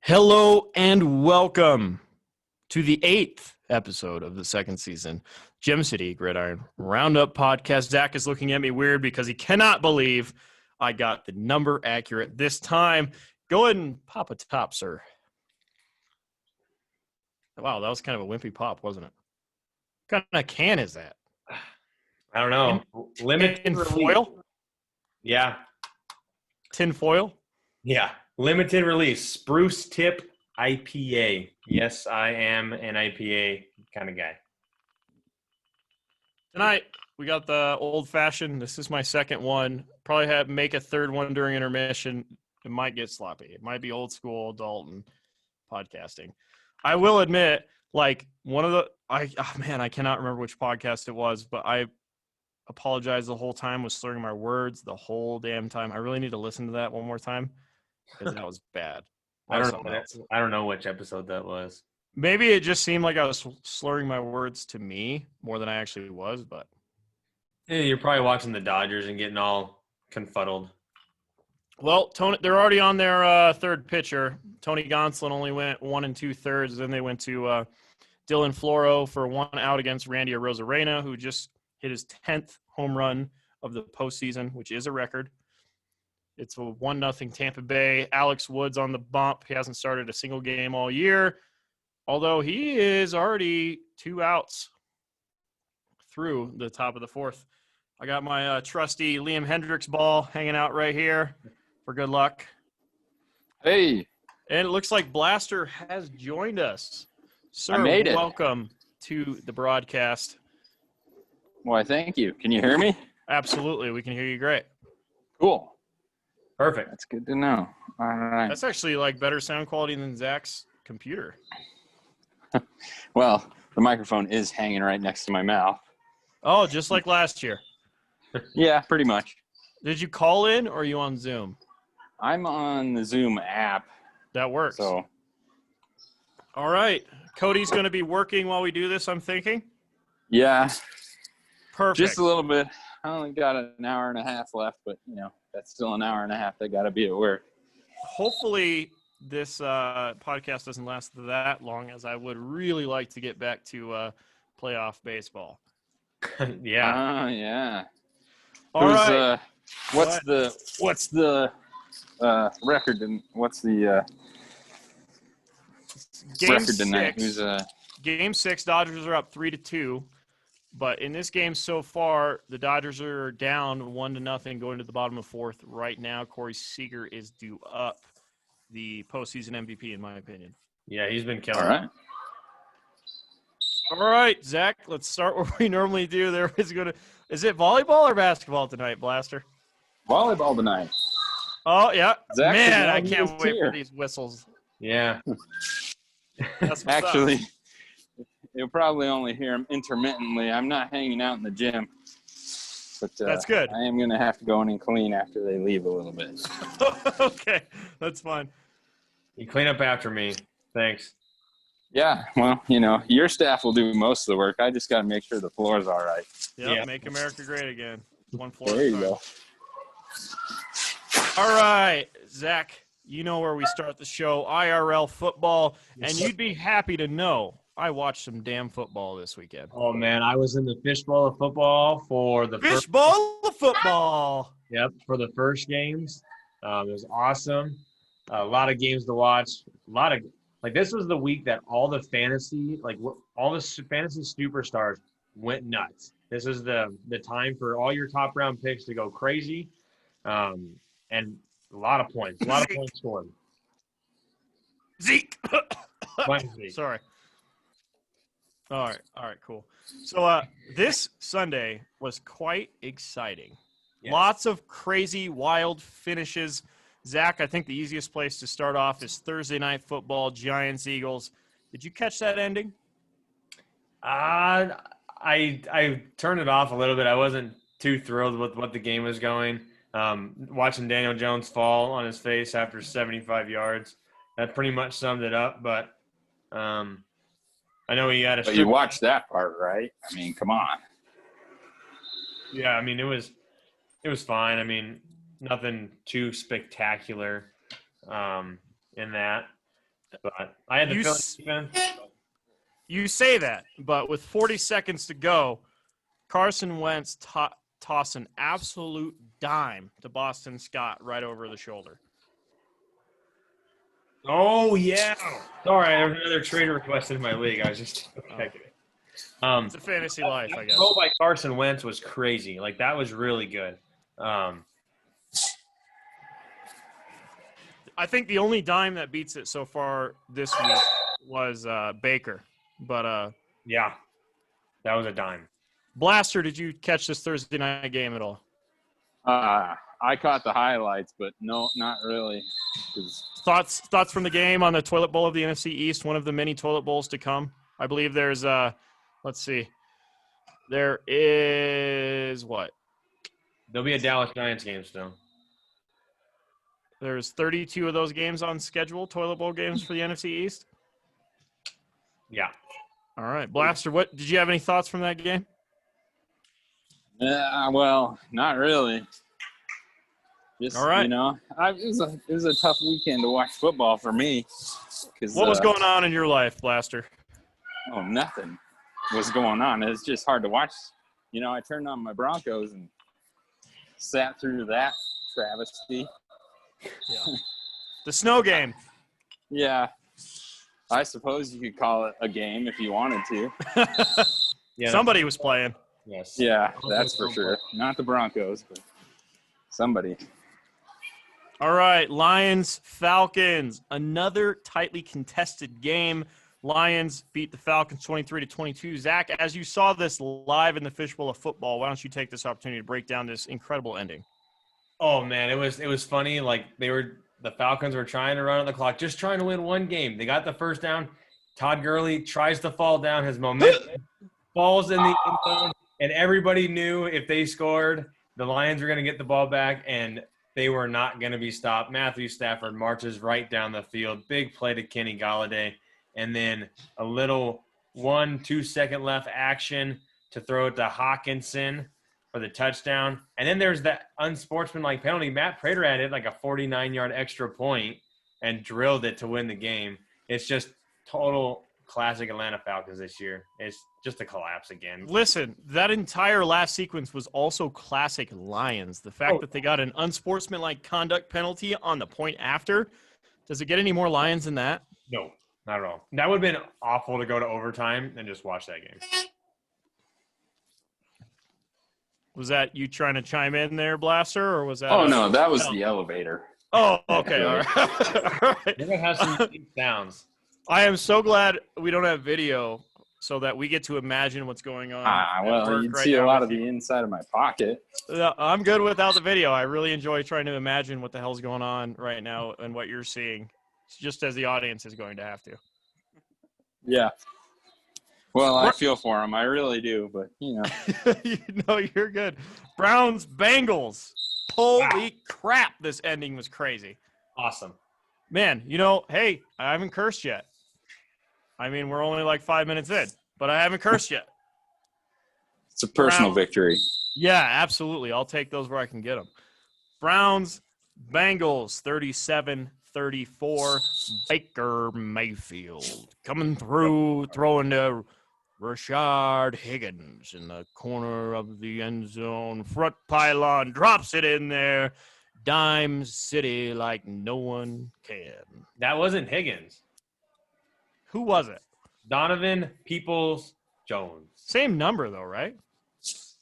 Hello and welcome to the 8th episode of the second season, Gem City Gridiron Roundup Podcast. Zach is looking at me weird because he cannot believe I got the number accurate this time. Go ahead and pop a top, sir. Wow, that was kind of a wimpy pop, wasn't it? What kind of can is that? I don't know. Limited foil? Yeah. Tin foil? Yeah. Limited release. Spruce Tip IPA. Yes, I am an IPA kind of guy. Tonight, we got the old-fashioned. This is my second one. Probably make a third one during intermission. It might get sloppy. It might be old school Dalton podcasting. I will admit, like one of the I cannot remember which podcast it was, but I apologized the whole time, was slurring my words the whole damn time. I really need to listen to that one more time because that was bad. I don't know which episode that was. Maybe it just seemed like I was slurring my words to me more than I actually was, but yeah, you're probably watching the Dodgers and getting all confuddled. Well, they're already on their third pitcher. Tony Gonsolin only went 1 2/3. Then they went to Dylan Floro for 1 out against Randy Arozarena, who just hit his 10th home run of the postseason, which is a record. It's a 1-0 Tampa Bay. Alex Wood's on the bump. He hasn't started a single game all year, although he is already 2 outs through the top of the fourth. I got my trusty Liam Hendricks ball hanging out right here for good luck. Hey. And it looks like Blaster has joined us. Sir, I made it. Welcome to the broadcast. Why, thank you. Can you hear me? Absolutely. We can hear you great. Cool. Perfect. That's good to know. All right. That's actually like better sound quality than Zach's computer. Well, the microphone is hanging right next to my mouth. Oh, just like last year. Yeah, pretty much. Did you call in or are you on Zoom? I'm on the Zoom app. That works. So. All right. Cody's going to be working while we do this, I'm thinking. Yeah. Perfect. Just a little bit. I only got an hour and a half left, but, that's still an hour and a half. They got to be at work. Hopefully this podcast doesn't last that long, as I would really like to get back to playoff baseball. Yeah. Yeah. All right. What's the record and what's the record tonight? Game 6, Dodgers are up 3-2. But in this game so far, the Dodgers are down 1-0 going to the bottom of fourth right now. Corey Seager is due up, the postseason MVP, in my opinion. Yeah, he's been killing. All right, Zach, let's start where we normally do. Is it volleyball or basketball tonight, Blaster? Volleyball tonight. Oh, yeah. Zach, man, I can't wait for these whistles. Yeah. That's Actually, you'll probably only hear them intermittently. I'm not hanging out in the gym. But that's good. I am going to have to go in and clean after they leave a little bit. Okay, that's fine. You clean up after me. Thanks. Yeah, well, your staff will do most of the work. I just got to make sure the floor's all right. Yep, yeah. Make America great again. One floor. There you go. All right, Zach, you know where we start the show, IRL football, and you'd be happy to know I watched some damn football this weekend. Oh, man, I was in the fishbowl of football for the Fishbowl of football! Yep, for the first games. It was awesome. A lot of games to watch. This was the week that all the fantasy superstars went nuts. This is the time for all your top round picks to go crazy. And a lot of points. A lot of points scored. Zeke! Sorry. All right, cool. So this Sunday was quite exciting. Yes. Lots of crazy, wild finishes. Zach, I think the easiest place to start off is Thursday night football, Giants-Eagles. Did you catch that ending? I turned it off a little bit. I wasn't too thrilled with what the game was going. Watching Daniel Jones fall on his face after 75 yards, that pretty much summed it up. But I know he had a. But you watched that part, right? I mean, come on. Yeah, I mean it was fine. I mean, nothing too spectacular in that. But I had the You Philly s- defense. You say that, but with 40 seconds to go, Carson Wentz tossed an absolute dime to Boston Scott right over the shoulder. Oh, yeah. Sorry, I have another trade request in my league. I was just checking it. It's a fantasy life, I That guess. throw by Carson Wentz was crazy. Like, that was really good. I think the only dime that beats it so far this week was Baker. But Yeah, that was a dime. Blaster, did you catch this Thursday night game at all? I caught the highlights, but no, not really. 'Cause Thoughts from the game on the toilet bowl of the NFC East, one of the many toilet bowls to come. I believe there's let's see. There is what? There'll be a Dallas Giants game still. There's 32 of those games on schedule, toilet bowl games for the NFC East. Yeah. All right, Blaster, what did you have any thoughts from that game? well, not really. Just, All right. It was a tough weekend to watch football for me. What was going on in your life, Blaster? Oh, nothing was going on. It's just hard to watch. I turned on my Broncos and sat through that travesty. Yeah. The snow game. Yeah. I suppose you could call it a game if you wanted to. Yeah. Somebody was playing. Yes. Yeah, that's for sure. Not the Broncos, but somebody. All right, Lions, Falcons, another tightly contested game. Lions beat the Falcons 23-22. Zach, as you saw this live in the fishbowl of football, why don't you take this opportunity to break down this incredible ending? Oh man, it was funny. Like the Falcons were trying to run on the clock, just trying to win one game. They got the first down. Todd Gurley tries to fall down. His momentum falls in the end zone, and everybody knew if they scored, the Lions were going to get the ball back, and they were not going to be stopped. Matthew Stafford marches right down the field. Big play to Kenny Galladay, and then a little 1-2 second left action to throw it to Hawkinson for the touchdown. And then there's that unsportsmanlike penalty. Matt Prater added like a 49-yard extra point and drilled it to win the game. It's just total classic Atlanta Falcons this year. It's just a collapse again. Listen, that entire last sequence was also classic Lions. The fact that they got an unsportsmanlike conduct penalty on the point after, does it get any more Lions than that? No, not at all. That would have been awful to go to overtime and just watch that game. Was that you trying to chime in there, Blaster, or was that? Oh, no, that was the elevator. Oh, okay. All right. All right. You're going to have some unique sounds. I am so glad we don't have video so that we get to imagine what's going on. Well, you'd see a lot of the inside of my pocket. I'm good without the video. I really enjoy trying to imagine what the hell's going on right now and what you're seeing, just as the audience is going to have to. Yeah. Well, I feel for him. I really do, but, You're good. Browns, Bengals. Holy crap, this ending was crazy. Awesome. Man, hey, I haven't cursed yet. I mean, we're only like 5 minutes in, but I haven't cursed yet. It's a personal victory. Yeah, absolutely. I'll take those where I can get them. Browns, Bengals, 37-34. Baker Mayfield coming through, throwing to Rashard Higgins in the corner of the end zone. Front pylon, drops it in there. Dime City like no one can. That wasn't Higgins. Who was it? Donovan Peoples-Jones. Same number, though, right?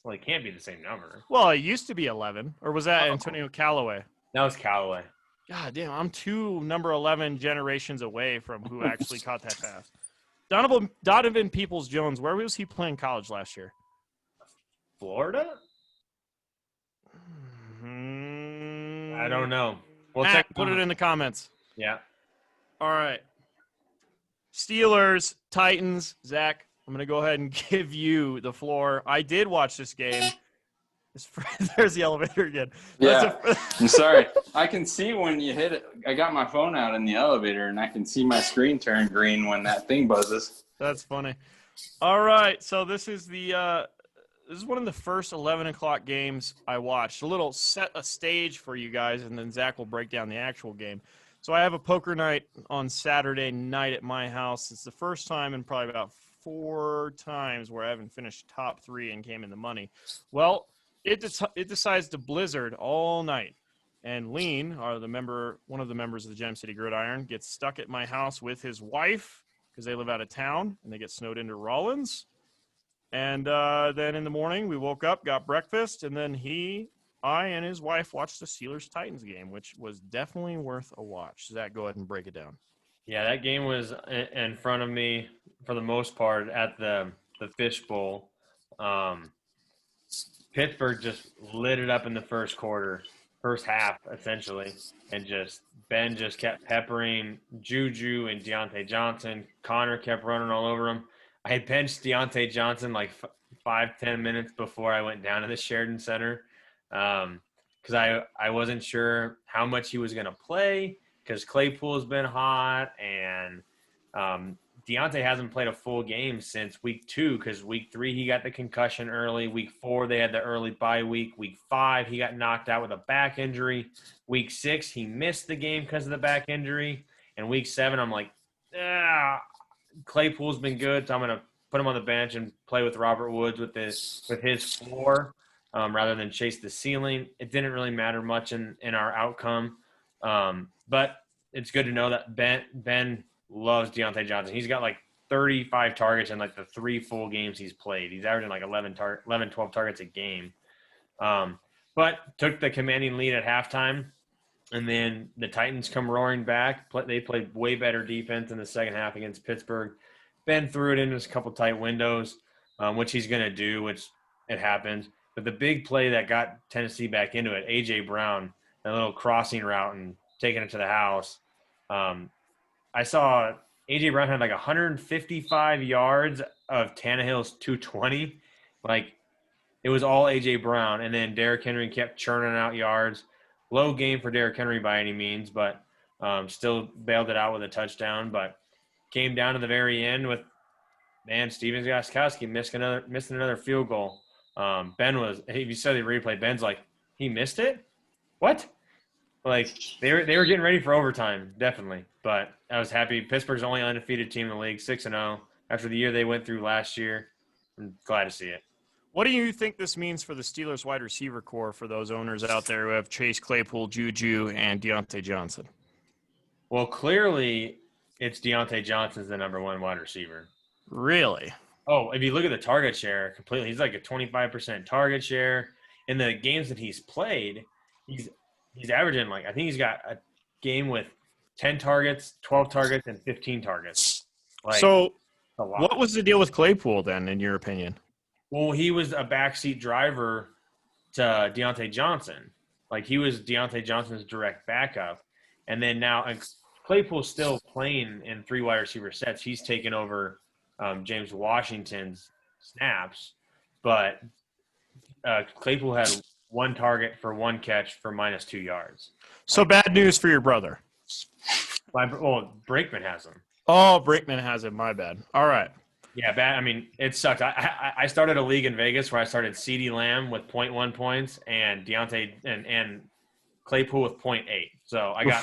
Well, it can't be the same number. Well, it used to be 11. Or was that Antonio Callaway? That was Callaway. God damn, I'm 2 number 11 generations away from who actually caught that pass. Donovan Peoples-Jones, where was he playing college last year? Florida? I don't know. We'll Matt, check. put it in the comments. Yeah. All right. Steelers, Titans. Zach, I'm going to go ahead and give you the floor. I did watch this game. There's the elevator again. Yeah. I'm sorry. I can see when you hit it. I got my phone out in the elevator, and I can see my screen turn green when that thing buzzes. That's funny. All right. So this is one of the first 11 o'clock games I watched. A little set a stage for you guys, and then Zach will break down the actual game. So I have a poker night on Saturday night at my house. It's the first time in probably about 4 times where I haven't finished top 3 and came in the money. Well, it decides to blizzard all night. And Lean, one of the members of the Gem City Gridiron, gets stuck at my house with his wife because they live out of town, and they get snowed into Rollins. And then in the morning, we woke up, got breakfast, and then I and his wife watched the Steelers-Titans game, which was definitely worth a watch. Zach, go ahead and break it down. Yeah, that game was in front of me for the most part at the Fish Bowl. Pittsburgh just lit it up in the first half, essentially, and Ben just kept peppering Juju and Deontay Johnson. Connor kept running all over him. I had benched Deontay Johnson like 5-10 minutes before I went down to the Sheridan Center because I wasn't sure how much he was going to play because Claypool's been hot and Deontay hasn't played a full game since week 2 because week 3 he got the concussion early. Week 4 they had the early bye week. Week 5 he got knocked out with a back injury. Week 6 he missed the game because of the back injury. And week 7 I'm like, Claypool's been good, so I'm going to put him on the bench and play with Robert Woods with his floor rather than chase the ceiling. It didn't really matter much in our outcome. But it's good to know that Ben loves Deontay Johnson. He's got like 35 targets in like the 3 full games he's played. He's averaging like 11, 12 targets a game. But took the commanding lead at halftime, and then the Titans come roaring back. They played way better defense in the second half against Pittsburgh. Ben threw it into a couple tight windows, which he's going to do, which it happens. But the big play that got Tennessee back into it, A.J. Brown, a little crossing route and taking it to the house. I saw A.J. Brown had like 155 yards of Tannehill's 220. Like, it was all A.J. Brown. And then Derrick Henry kept churning out yards. Low game for Derrick Henry by any means, but still bailed it out with a touchdown. But came down to the very end with, Steven Gostkowski missing another field goal. If you saw the replay, Ben's like, he missed it? What? Like, they were getting ready for overtime, definitely. But I was happy. Pittsburgh's only undefeated team in the league, 6-0. After the year they went through last year, I'm glad to see it. What do you think this means for the Steelers wide receiver core for those owners out there who have Chase Claypool, Juju, and Deontay Johnson? Well, clearly it's Deontay Johnson's the number 1 wide receiver. Really? Oh, if you look at the target share completely, he's like a 25% target share. In the games that he's played, he's averaging I think he's got a game with 10 targets, 12 targets, and 15 targets. So what was the deal with Claypool then, in your opinion? Well, he was a backseat driver to Deontay Johnson. Like, he was Deontay Johnson's direct backup. And then now Claypool's still playing in 3 wide receiver sets. He's taken over James Washington's snaps. But Claypool had 1 target for 1 catch for -2 yards. So bad news for your brother. Well, Brakeman has him. Oh, Brakeman has it. My bad. All right. Yeah, bad. I mean, it sucked. I started a league in Vegas where I started CeeDee Lamb with 0.1 points and Deontay and Claypool with 0.8. So I got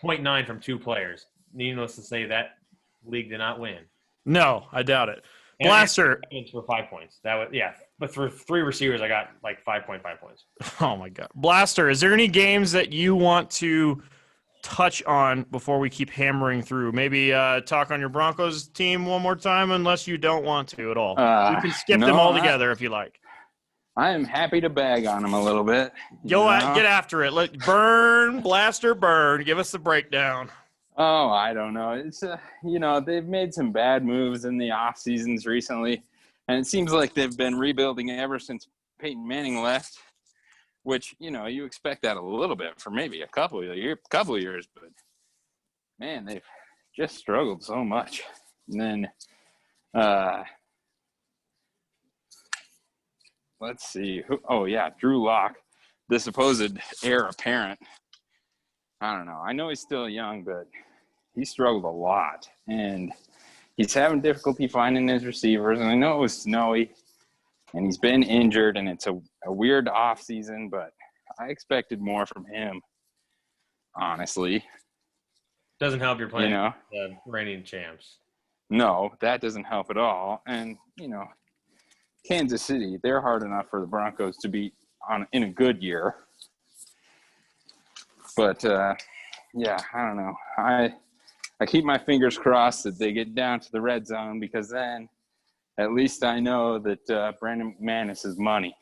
0.9 from 2 players. Needless to say, that league did not win. No, I doubt it. Blaster. For 5 points. That was, yeah. But for 3 receivers, I got like 5.5 points. Oh, my God. Blaster, is there any games that you want to touch on before we keep hammering through? Maybe talk on your Broncos team one more time, unless you don't want to at all. You can skip them all together if you like. I am happy to bag on them a little bit. Get after it. Let burn, Blaster, burn. Give us the breakdown. Oh, I don't know. It's they've made some bad moves in the off seasons recently, and it seems like they've been rebuilding ever since Peyton Manning left. Which, you expect that a little bit for maybe a couple of years, but man, they've just struggled so much. And then, let's see. Drew Lock, the supposed heir apparent. I don't know. I know he's still young, but he struggled a lot, and he's having difficulty finding his receivers. And I know it was snowy, and he's been injured, and it's a weird off season, but I expected more from him, honestly. Doesn't help you're playing You know? the reigning champs. No, that doesn't help at all. And, Kansas City, they're hard enough for the Broncos to beat in a good year. But, yeah, I don't know. I keep my fingers crossed that they get down to the red zone, because then at least I know that Brandon McManus is money.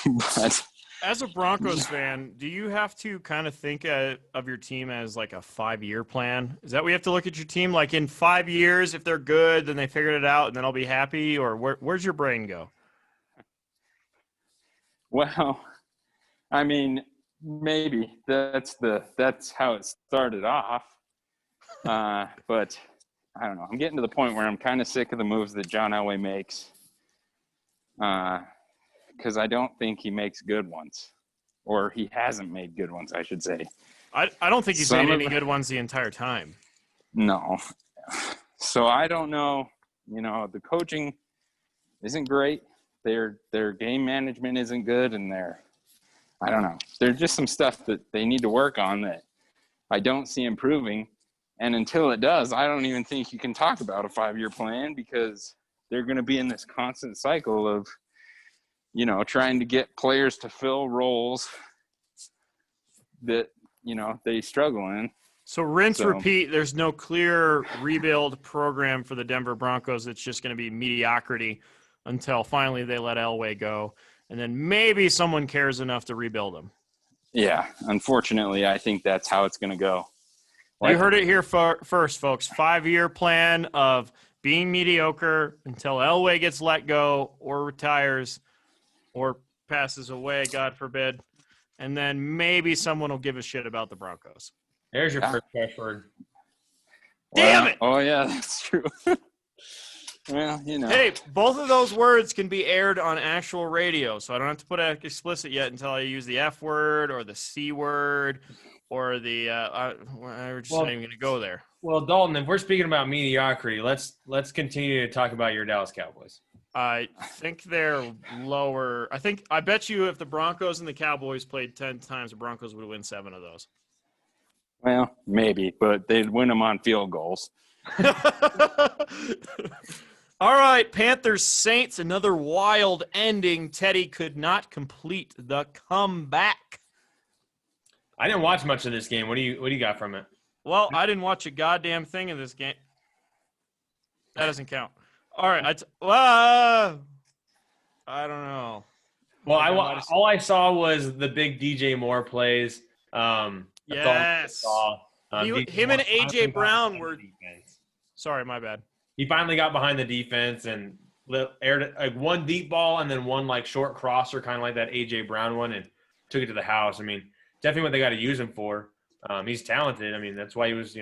But As a Broncos fan, do you have to kind of think of your team as like a 5-year plan? Is that we have to look at your team like in 5 years, if they're good, then they figured it out and then I'll be happy? Or where's your brain go? well, I mean, maybe that's how it started off. But I don't know. I'm getting to the point where I'm kind of sick of the moves that John Elway makes. Because I don't think he makes good ones, or he hasn't made good ones, I should say. I don't think he's made any good ones the entire time. No. So I don't know. The coaching isn't great. Their game management isn't good, and I don't know. There's just some stuff that they need to work on that I don't see improving. And until it does, I don't even think you can talk about a 5-year plan, because they're going to be in this constant cycle of trying to get players to fill roles that, they struggle in. So repeat. There's no clear rebuild program for the Denver Broncos. It's just going to be mediocrity until finally they let Elway go. And then maybe someone cares enough to rebuild them. Yeah. Unfortunately, I think that's how it's going to go. You heard it here first, folks. 5-year plan of being mediocre until Elway gets let go or retires or passes away, God forbid, and then maybe someone will give a shit about the Broncos. There's your first fresh word. Damn it! Oh, yeah, that's true. Well, Hey, both of those words can be aired on actual radio, so I don't have to put it explicit yet until I use the F word or the C word or the we're just not even going to go there. Well, Dalton, if we're speaking about mediocrity, let's continue to talk about your Dallas Cowboys. I think they're lower. I bet you if the Broncos and the Cowboys played 10 times, the Broncos would win 7 of those. Well, maybe, but they'd win them on field goals. All right, Panthers Saints, another wild ending. Teddy could not complete the comeback. I didn't watch much of this game. What do you got from it? Well, I didn't watch a goddamn thing in this game. That doesn't count. All right, I don't know. Well, all I saw was the big DJ Moore plays. Yes. Him and AJ Brown were. Sorry, my bad. He finally got behind the defense and aired like one deep ball and then one like short crosser, kind of like that AJ Brown one, and took it to the house. I mean, definitely what they got to use him for. He's talented. I mean, that's why he was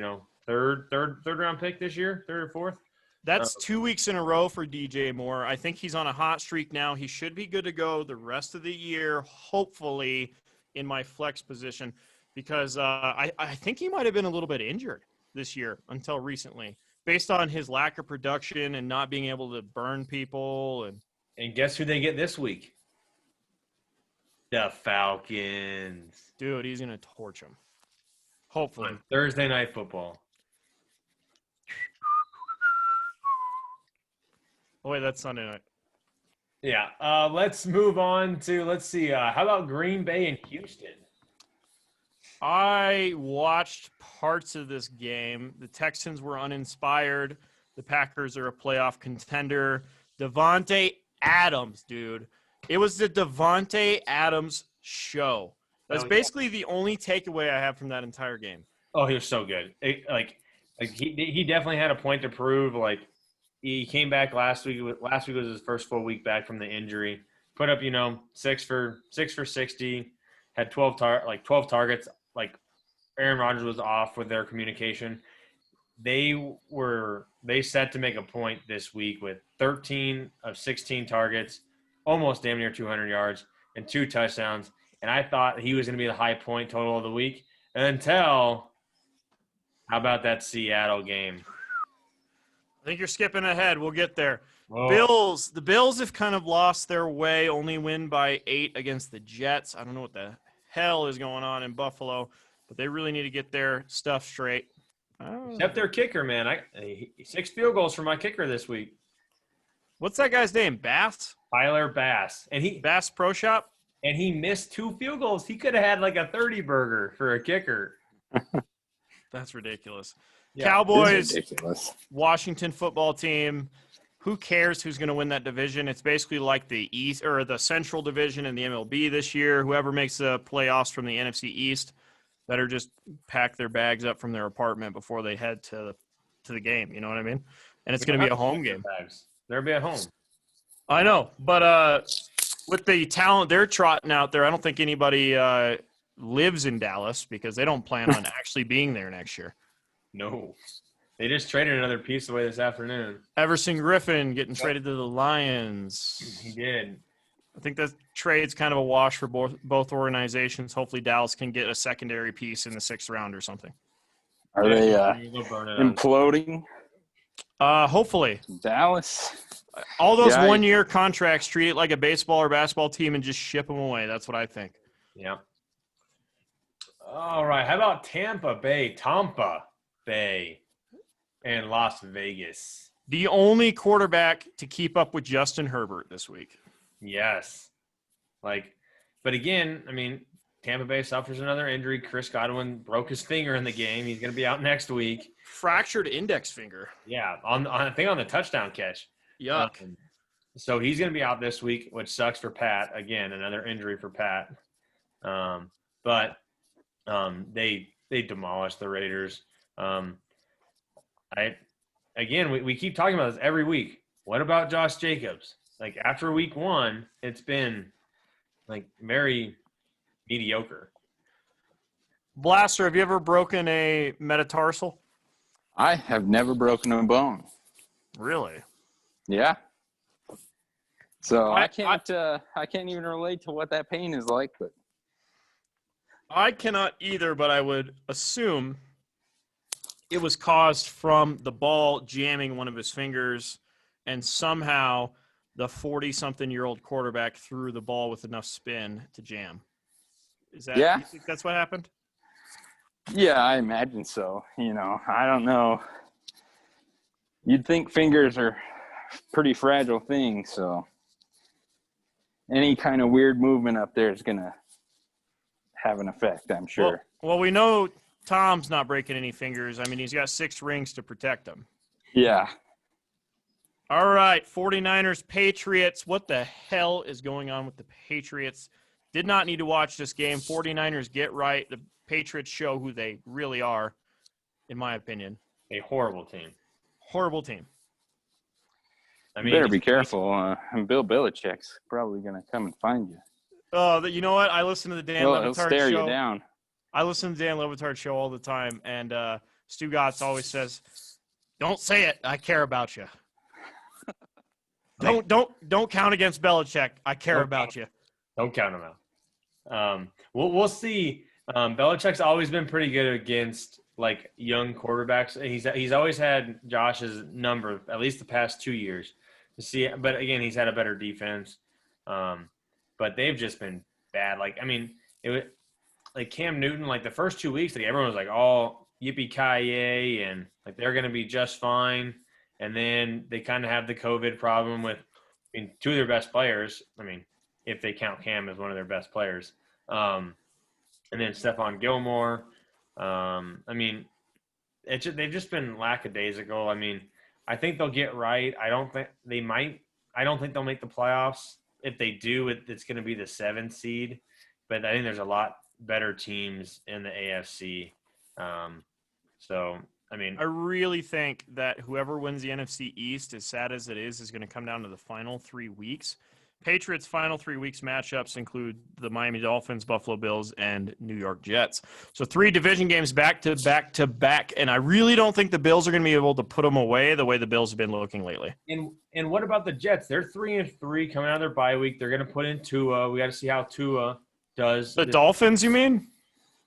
third round pick this year, 3rd or 4th. That's 2 weeks in a row for DJ Moore. I think he's on a hot streak now. He should be good to go the rest of the year, hopefully, in my flex position, because I think he might have been a little bit injured this year until recently, based on his lack of production and not being able to burn people. And guess who they get this week? The Falcons. Dude, he's going to torch them. Hopefully. On Thursday Night Football. Oh, wait, that's Sunday night. Yeah. Let's move on to, let's see. How about Green Bay and Houston? I watched parts of this game. The Texans were uninspired. The Packers are a playoff contender. Devontae Adams, dude. It was the Devontae Adams show. That's basically the only takeaway I have from that entire game. Oh, he was so good. He definitely had a point to prove. Like, he came back last week. Last week was his first full week back from the injury. Put up, 6 for 60. Had 12 targets. Like, Aaron Rodgers was off with their communication. They set to make a point this week with 13 of 16 targets, almost damn near 200 yards, and 2 touchdowns. And I thought he was going to be the high point total of the week until, how about that Seattle game? I think you're skipping ahead. We'll get there. Oh. The Bills have kind of lost their way, only win by 8 against the Jets. I don't know what the hell is going on in Buffalo. but they really need to get their stuff straight. Except their kicker, man. 6 field goals for my kicker this week. What's that guy's name? Bass? Tyler Bass. Bass Pro Shop? And he missed 2 field goals. He could have had like a 30 burger for a kicker. That's ridiculous. Yeah, Cowboys, ridiculous. Washington football team. Who cares who's going to win that division? It's basically like the East or the Central Division in the MLB this year. Whoever makes the playoffs from the NFC East better just pack their bags up from their apartment before they head to the game. You know what I mean? And it's going to be a home game. They'll be at home. I know, but with the talent they're trotting out there, I don't think anybody lives in Dallas because they don't plan on actually being there next year. No. They just traded another piece away this afternoon. Everson Griffin getting traded to the Lions. He did. I think that trade's kind of a wash for both organizations. Hopefully Dallas can get a secondary piece in the 6th round or something. Are they imploding? Hopefully. Dallas? All those one-year contracts, treat it like a baseball or basketball team and just ship them away. That's what I think. Yeah. All right. How about Tampa Bay, and Las Vegas? The only quarterback to keep up with Justin Herbert this week. Yes. But again, I mean, Tampa Bay suffers another injury. Chris Godwin broke his finger in the game. He's going to be out next week. Fractured index finger. Yeah, I think on the touchdown catch. Yuck. So he's going to be out this week, which sucks for Pat. Again, another injury for Pat. But they demolished the Raiders. We keep talking about this every week. What about Josh Jacobs? Like after week 1, it's been like very mediocre. Blaster, have you ever broken a metatarsal? I have never broken a bone. Really? Yeah. So I can't even relate to what that pain is like, but I cannot either, but I would assume it was caused from the ball jamming one of his fingers, and somehow the 40-something-year-old quarterback threw the ball with enough spin to jam. You think that's what happened? Yeah, I imagine so. I don't know. You'd think fingers are pretty fragile things, so any kind of weird movement up there is going to have an effect, I'm sure. Well, we know Tom's not breaking any fingers. I mean, he's got 6 rings to protect him. Yeah. All right, 49ers, Patriots. What the hell is going on with the Patriots? Did not need to watch this game. 49ers get right. The Patriots show who they really are, in my opinion. A horrible team. Horrible team. I mean, you better be careful. Bill Belichick's probably going to come and find you. Oh, you know what? I listen to the Dan Levitard he'll stare show. You down. I listen to the Dan Levitard show all the time, and Stu Gatz always says, "Don't say it. I care about you. Don't count against Belichick. I care about you. Don't count him out." We'll see. Belichick's always been pretty good against like young quarterbacks. He's always had Josh's number at least the past 2 years. But again, he's had a better defense. But they've just been bad. Like, I mean, it was like Cam Newton. Like the first 2 weeks, like everyone was like, "Oh, yippee-ki-yay," and like they're going to be just fine. And then they kind of have the COVID problem with, 2 of their best players. I mean, if they count Cam as one of their best players. And then Stephon Gilmore. I mean, they've just been lackadaisical. I mean, I think they'll get right. I don't think they'll make the playoffs. If they do, it's going to be the 7th seed. But I think there's a lot better teams in the AFC. I mean, I really think that whoever wins the NFC East, as sad as it is going to come down to the final 3 weeks. Patriots' final 3 weeks matchups include the Miami Dolphins, Buffalo Bills, and New York Jets. So 3 division games back to back to back, and I really don't think the Bills are going to be able to put them away the way the Bills have been looking lately. And what about the Jets? They're 3-3 coming out of their bye week. They're going to put in Tua. We got to see how Tua does. The Dolphins, you mean?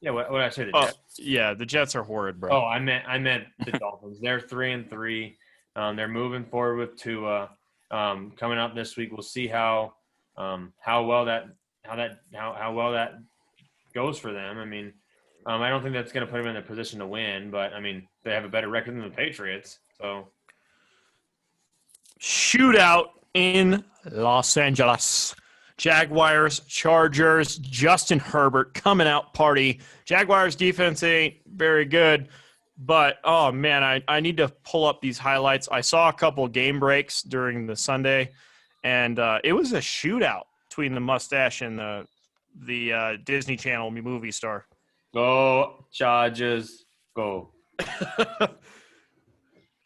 Yeah, what did I say? The Jets? Yeah, the Jets are horrid, bro. Oh, I meant the Dolphins. They're 3-3. They're moving forward with Tua. Coming up this week, we'll see how well that goes for them. I mean, I don't think that's going to put them in a position to win, but I mean, they have a better record than the Patriots. So Shootout in Los Angeles. Jaguars, Chargers, Justin Herbert coming out party. Jaguars defense ain't very good, but, oh, man, I need to pull up these highlights. I saw a couple game breaks during the Sunday, and it was a shootout between the mustache and the Disney Channel movie star. go Chargers, go.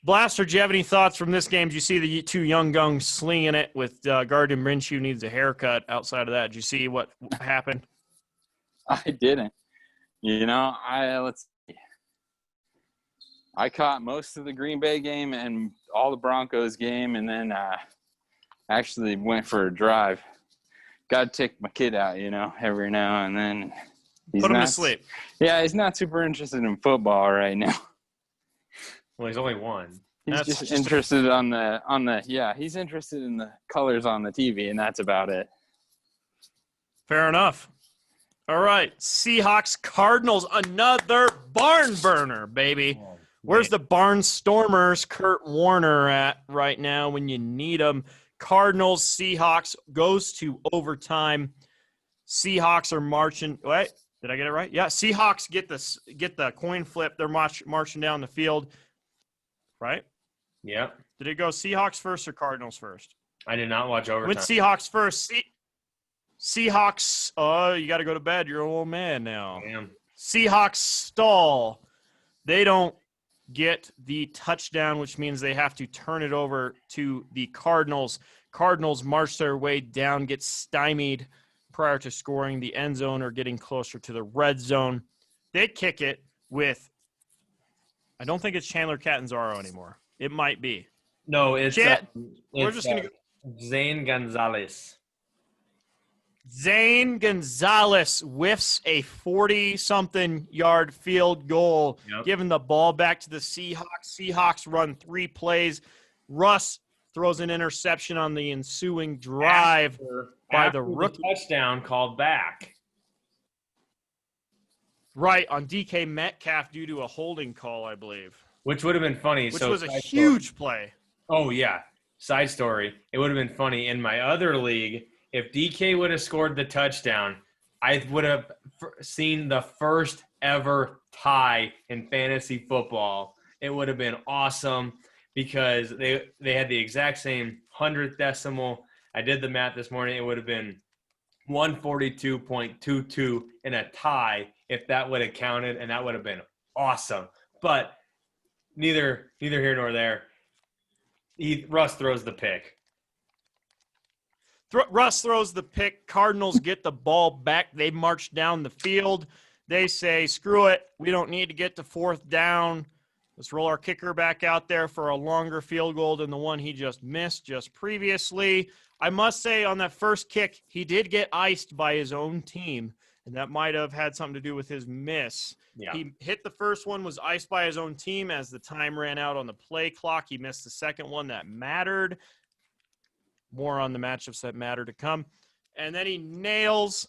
Blaster, do you have any thoughts from this game? Did you see the two young guns slinging it with Gardner Minshew needs a haircut? Outside of that, did you see what happened? I didn't. Let's see. I caught most of the Green Bay game and all the Broncos game, and then actually went for a drive. Got to take my kid out, every now and then. Put him to sleep. Yeah, he's not super interested in football right now. Well, he's only one. He's just interested he's interested in the colors on the TV, and that's about it. Fair enough. All right, Seahawks, Cardinals, another barn burner, baby. Oh, Where's the Barnstormers, Kurt Warner, at right now when you need them? Cardinals, Seahawks goes to overtime. Seahawks are marching. Wait, did I get it right? Yeah, Seahawks get the coin flip. They're marching down the field. Right? Yep. Did it go Seahawks first or Cardinals first? I did not watch overtime. Went Seahawks first. Seahawks. Oh, you got to go to bed. You're an old man now. Damn. Seahawks stall. They don't get the touchdown, which means they have to turn it over to the Cardinals. Cardinals march their way down, get stymied prior to scoring the end zone or getting closer to the red zone. They kick it with, I don't think it's Chandler Catanzaro anymore. It might be. No, it's we're just going to go. Zane Gonzalez. Zane Gonzalez whiffs a 40-something yard field goal, giving the ball back to the Seahawks. Seahawks run 3 plays. Russ throws an interception on the ensuing drive by the rookie. Touchdown called back. Right, on DK Metcalf due to a holding call, I believe. Which would have been funny. Which was a huge play. Oh, yeah. Side story. It would have been funny. In my other league, if DK would have scored the touchdown, I would have seen the first ever tie in fantasy football. It would have been awesome because they had the exact same 100th decimal. I did the math this morning. It would have been 142.22 in a tie if that would have counted, and that would have been awesome. But neither here nor there. Russ throws the pick. Russ throws the pick. Cardinals get the ball back. They march down the field. They say, screw it. We don't need to get to 4th down. Let's roll our kicker back out there for a longer field goal than the one he just missed just previously. I must say, on that first kick, he did get iced by his own team, and that might have had something to do with his miss. Yeah. He hit the first one, was iced by his own team as the time ran out on the play clock. He missed the second one that mattered. More on the matchups that matter to come. And then he nails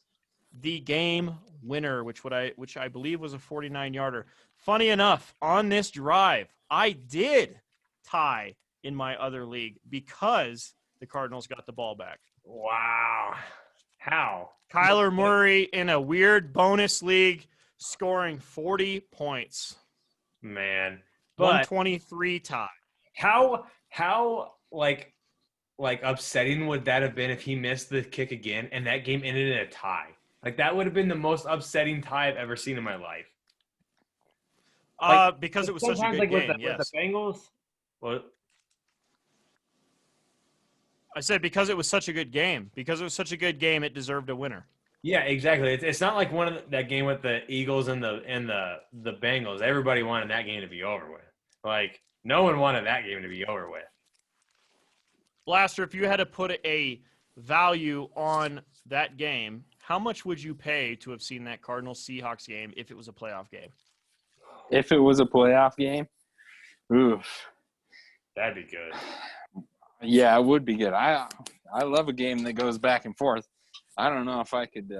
the game winner, which I believe was a 49-yarder. Funny enough, on this drive, I did tie in my other league because the Cardinals got the ball back. Wow. How? Kyler Murray in a weird bonus league scoring 40 points. Man. 123 tie. How upsetting would that have been if he missed the kick again and that game ended in a tie? Like, that would have been the most upsetting tie I've ever seen in my life. Because it was such a good game, yes. With the Bengals? Well, I said because it was such a good game. Because it was such a good game, it deserved a winner. Yeah, exactly. It's not like that game with the Eagles and the Bengals. Everybody wanted that game to be over with. Like, no one wanted that game to be over with. Blaster, if you had to put a value on that game, how much would you pay to have seen that Cardinals-Seahawks game if it was a playoff game? If it was a playoff game? Oof. That'd be good. Yeah, it would be good. I love a game that goes back and forth. I don't know if I could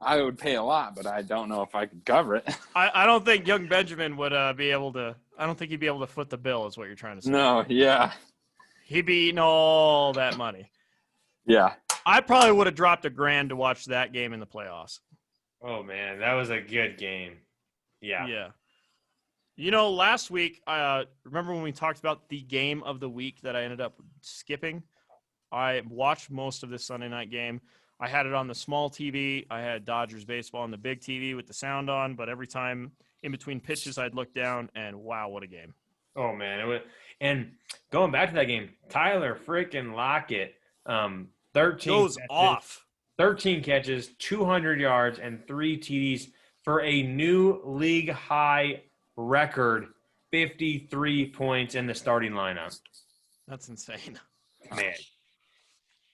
I would pay a lot, but I don't know if I could cover it. I don't think young Benjamin would be able to. I don't think he'd be able to foot the bill. Is what you're trying to say? No, yeah, He'd be eating all that money. yeah. I probably would have dropped $1,000 to watch that game in the playoffs. Oh man, that was a good game. Yeah. Yeah. Last week, remember when we talked about the game of the week that I ended up skipping? I watched most of this Sunday night game. I had it on the small TV. I had Dodgers baseball on the big TV with the sound on, but every time in between pitches, I'd look down and wow, what a game. Oh man, and going back to that game, Tyler freaking Lockett, 13 Goes catches, off. 13 catches, 200 yards, and 3 TDs for a new league high record, 53 points in the starting lineup. That's insane. Man.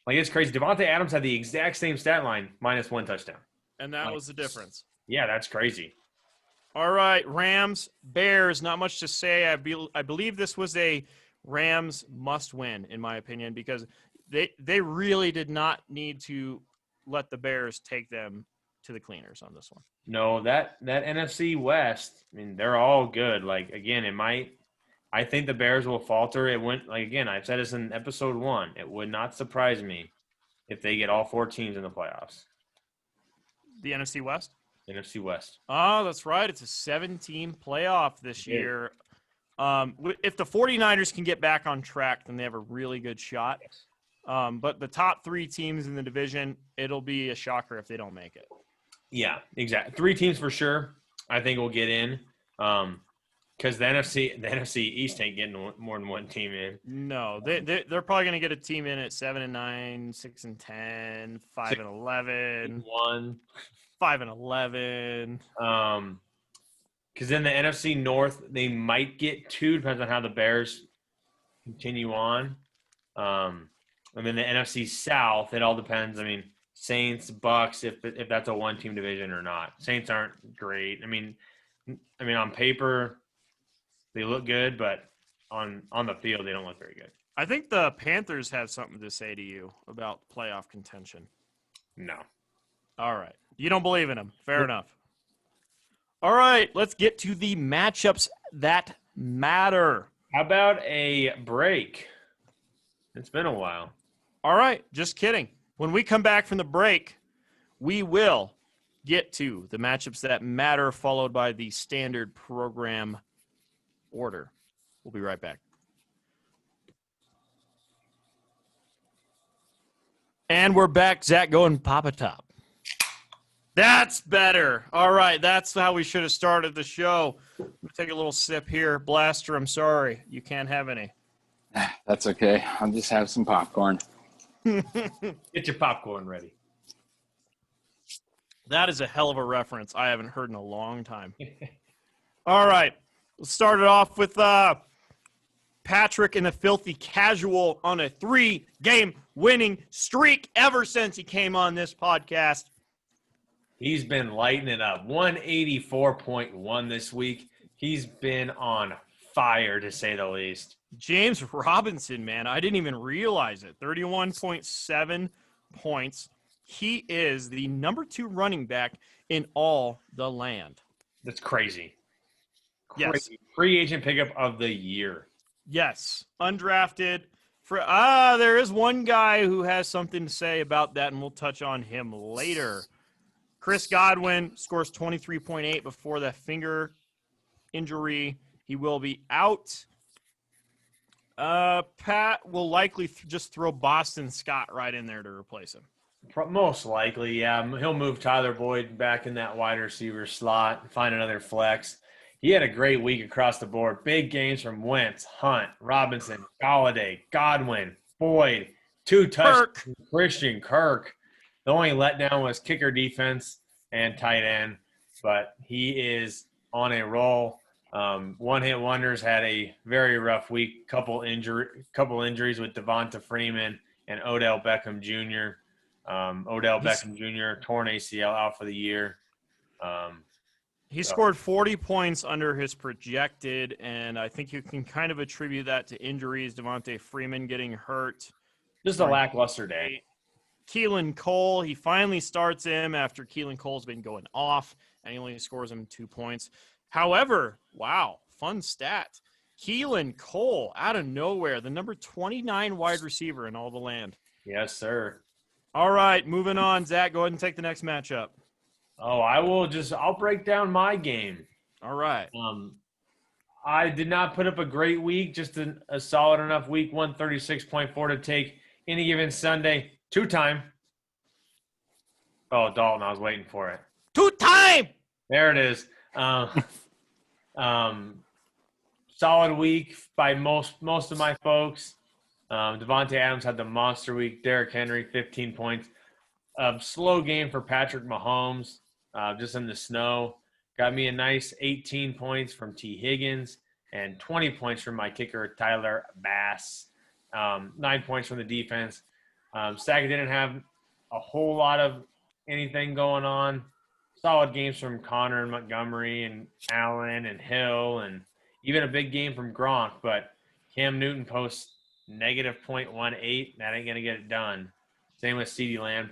Like, it's crazy. Devontae Adams had the exact same stat line, minus 1 touchdown. And that was the difference. Yeah, that's crazy. All right, Rams, Bears, not much to say. I believe this was a Rams must-win, in my opinion, because they really did not need to let the Bears take them to the cleaners on this one. No, that NFC West, I mean, they're all good. Like, again, I think the Bears will falter. It went, like, again, I've said this in episode 1. It would not surprise me if they get all 4 teams in the playoffs. The NFC West? NFC West. Oh, that's right. It's a 7-team playoff this year. If the 49ers can get back on track, then they have a really good shot. But the top 3 teams in the division, it'll be a shocker if they don't make it. Yeah, exactly. 3 teams for sure, I think, will get in. Because the NFC East ain't getting more than 1 team in. No, they're probably going to get a team in at 7-9, 6-10, 5-11, 1, 5-11. Because in the NFC North, they might get 2, depends on how the Bears continue on. And then the NFC South, it all depends. I mean, Saints, Bucks, if that's a 1-team division or not. Saints aren't great. I mean, on paper, they look good, but on the field, they don't look very good. I think the Panthers have something to say to you about playoff contention. No. All right. You don't believe in them. Fair enough. All right. Let's get to the matchups that matter. How about a break? It's been a while. All right. Just kidding. When we come back from the break, we will get to the matchups that matter, followed by the standard program order. We'll be right back. And we're back. Zach going Papa Top. That's better. All right. That's how we should have started the show. Take a little sip here. Blaster, I'm sorry. You can't have any. That's okay. I'll just have some popcorn. Get your popcorn ready. That is a hell of a reference I haven't heard in a long time. All right. Let's start it off with Patrick and the Filthy Casual on a 3-game winning streak ever since he came on this podcast. He's been lighting it up. 184.1 this week. He's been on fire, to say the least. James Robinson, man, I didn't even realize it. 31.7 points. He is the number 2 running back in all the land. That's crazy. Yes. Crazy. Free agent pickup of the year. Yes. Undrafted. There is one guy who has something to say about that, and we'll touch on him later. Chris Godwin scores 23.8 before that finger injury. He will be out. Pat will likely just throw Boston Scott right in there to replace him. Most likely, yeah. He'll move Tyler Boyd back in that wide receiver slot, find another flex. He had a great week across the board. Big games from Wentz, Hunt, Robinson, Golladay, Godwin, Boyd, 2 touchdowns, Christian Kirk. The only letdown was kicker defense and tight end, but he is on a roll. One-hit wonders had a very rough week. Couple injuries with Devonta Freeman and Odell Beckham Jr. Beckham Jr. torn ACL out for the year. He scored 40 points under his projected, and I think you can kind of attribute that to injuries. Devonta Freeman getting hurt. Just a lackluster day. Keelan Cole, he finally starts him after Keelan Cole's been going off, and he only scores him 2 points. However, wow, fun stat. Keelan Cole, out of nowhere, the number 29 wide receiver in all the land. Yes, sir. All right, moving on. Zach, go ahead and take the next matchup. Oh, I'll break down my game. All right. I did not put up a great week, just a solid enough week, 136.4 to take any given Sunday. 2-time. Oh, Dalton, I was waiting for it. 2-time! There it is. Solid week by most of my folks. Devontae Adams had the monster week. Derrick Henry, 15 points. Slow game for Patrick Mahomes, just in the snow. Got me a nice 18 points from T. Higgins and 20 points from my kicker, Tyler Bass. 9 points from the defense. Sackett didn't have a whole lot of anything going on. Solid games from Connor and Montgomery and Allen and Hill, and even a big game from Gronk. But Cam Newton posts negative 0.18. That ain't going to get it done. Same with CeeDee Lamb.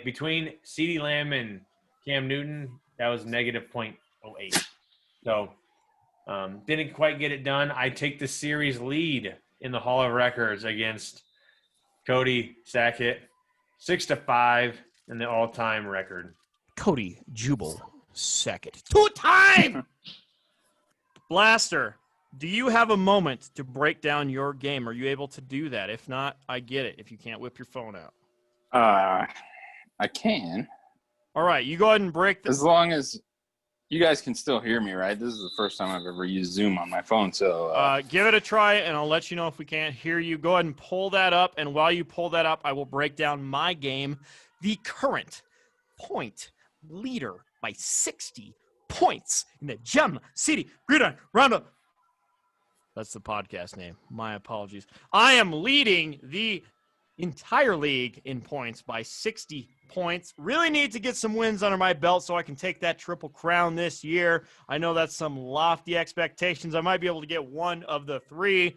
Between CeeDee Lamb and Cam Newton, that was negative 0.08. So didn't quite get it done. I take the series lead in the Hall of Records against Cody Sackett, 6-5 in the all-time record. Cody Jubal Sackett. 2-time! Blaster, do you have a moment to break down your game? Are you able to do that? If not, I get it if you can't whip your phone out. I can. All right, you go ahead and break this. As long as you guys can still hear me, right? This is the first time I've ever used Zoom on my phone, so give it a try, and I'll let you know if we can't hear you. Go ahead and pull that up, and while you pull that up, I will break down my game. The current point leader by 60 points in the Gem City Gridiron Roundup. That's the podcast name. My apologies. I am leading the entire league in points by 60 points. Really need to get some wins under my belt so I can take that triple crown this year. I know that's some lofty expectations. I might be able to get one of the three.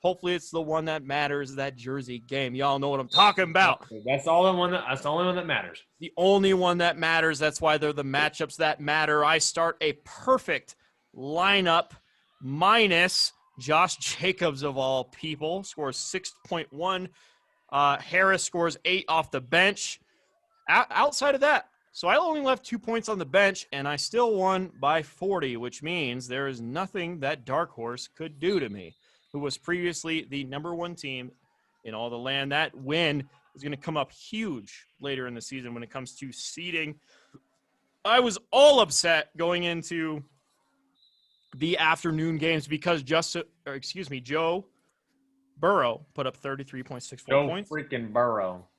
Hopefully it's the one that matters, that Jersey game. Y'all know what I'm talking about. That's the only one that matters. The only one that matters. That's why they're the matchups that matter. I start a perfect lineup minus Josh Jacobs of all people. Scores 6.1. Harris scores 8 off the bench. Outside of that, so I only left 2 points on the bench, and I still won by 40, which means there is nothing that Dark Horse could do to me, who was previously the number one team in all the land. That win is going to come up huge later in the season when it comes to seeding. I was all upset going into the afternoon games because Joe Burrow put up 33.64 points. Freaking Burrow.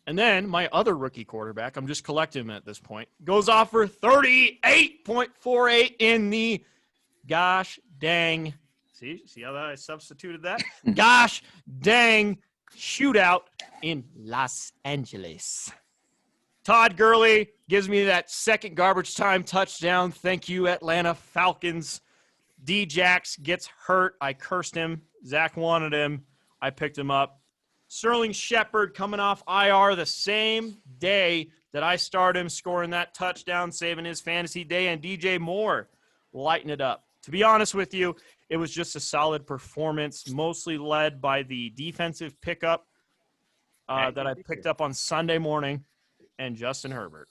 And then my other rookie quarterback, I'm just collecting him at this point, goes off for 38.48 in the gosh dang. See how I substituted that? Gosh dang shootout in Los Angeles. Todd Gurley gives me that second garbage time touchdown. Thank you, Atlanta Falcons. D-Jax gets hurt. I cursed him. Zach wanted him. I picked him up. Sterling Shepard coming off IR the same day that I started him, scoring that touchdown, saving his fantasy day, and DJ Moore lighting it up. To be honest with you, it was just a solid performance, mostly led by the defensive pickup that I picked up on Sunday morning, and Justin Herbert.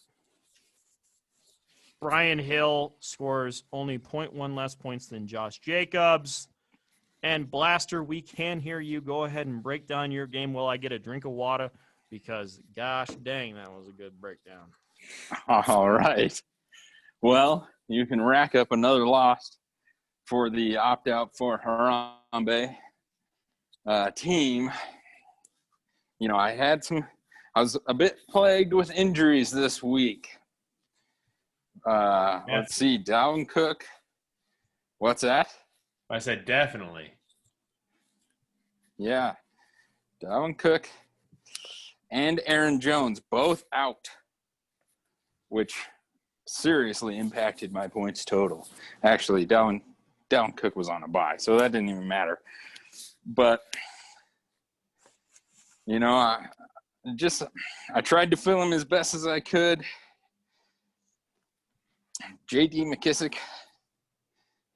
Brian Hill scores only 0.1 less points than Josh Jacobs. And Blaster, we can hear you. Go ahead and break down your game while I get a drink of water because, gosh dang, that was a good breakdown. All right. Well, you can rack up another loss for the opt-out for Harambe team. You know, I was a bit plagued with injuries this week. Let's see, Dalvin Cook. What's that? I said definitely. Yeah. Dalvin Cook and Aaron Jones both out, which seriously impacted my points total. Actually, Dalvin Cook was on a bye, so that didn't even matter. But, you know, I tried to fill him as best as I could. J.D. McKissick,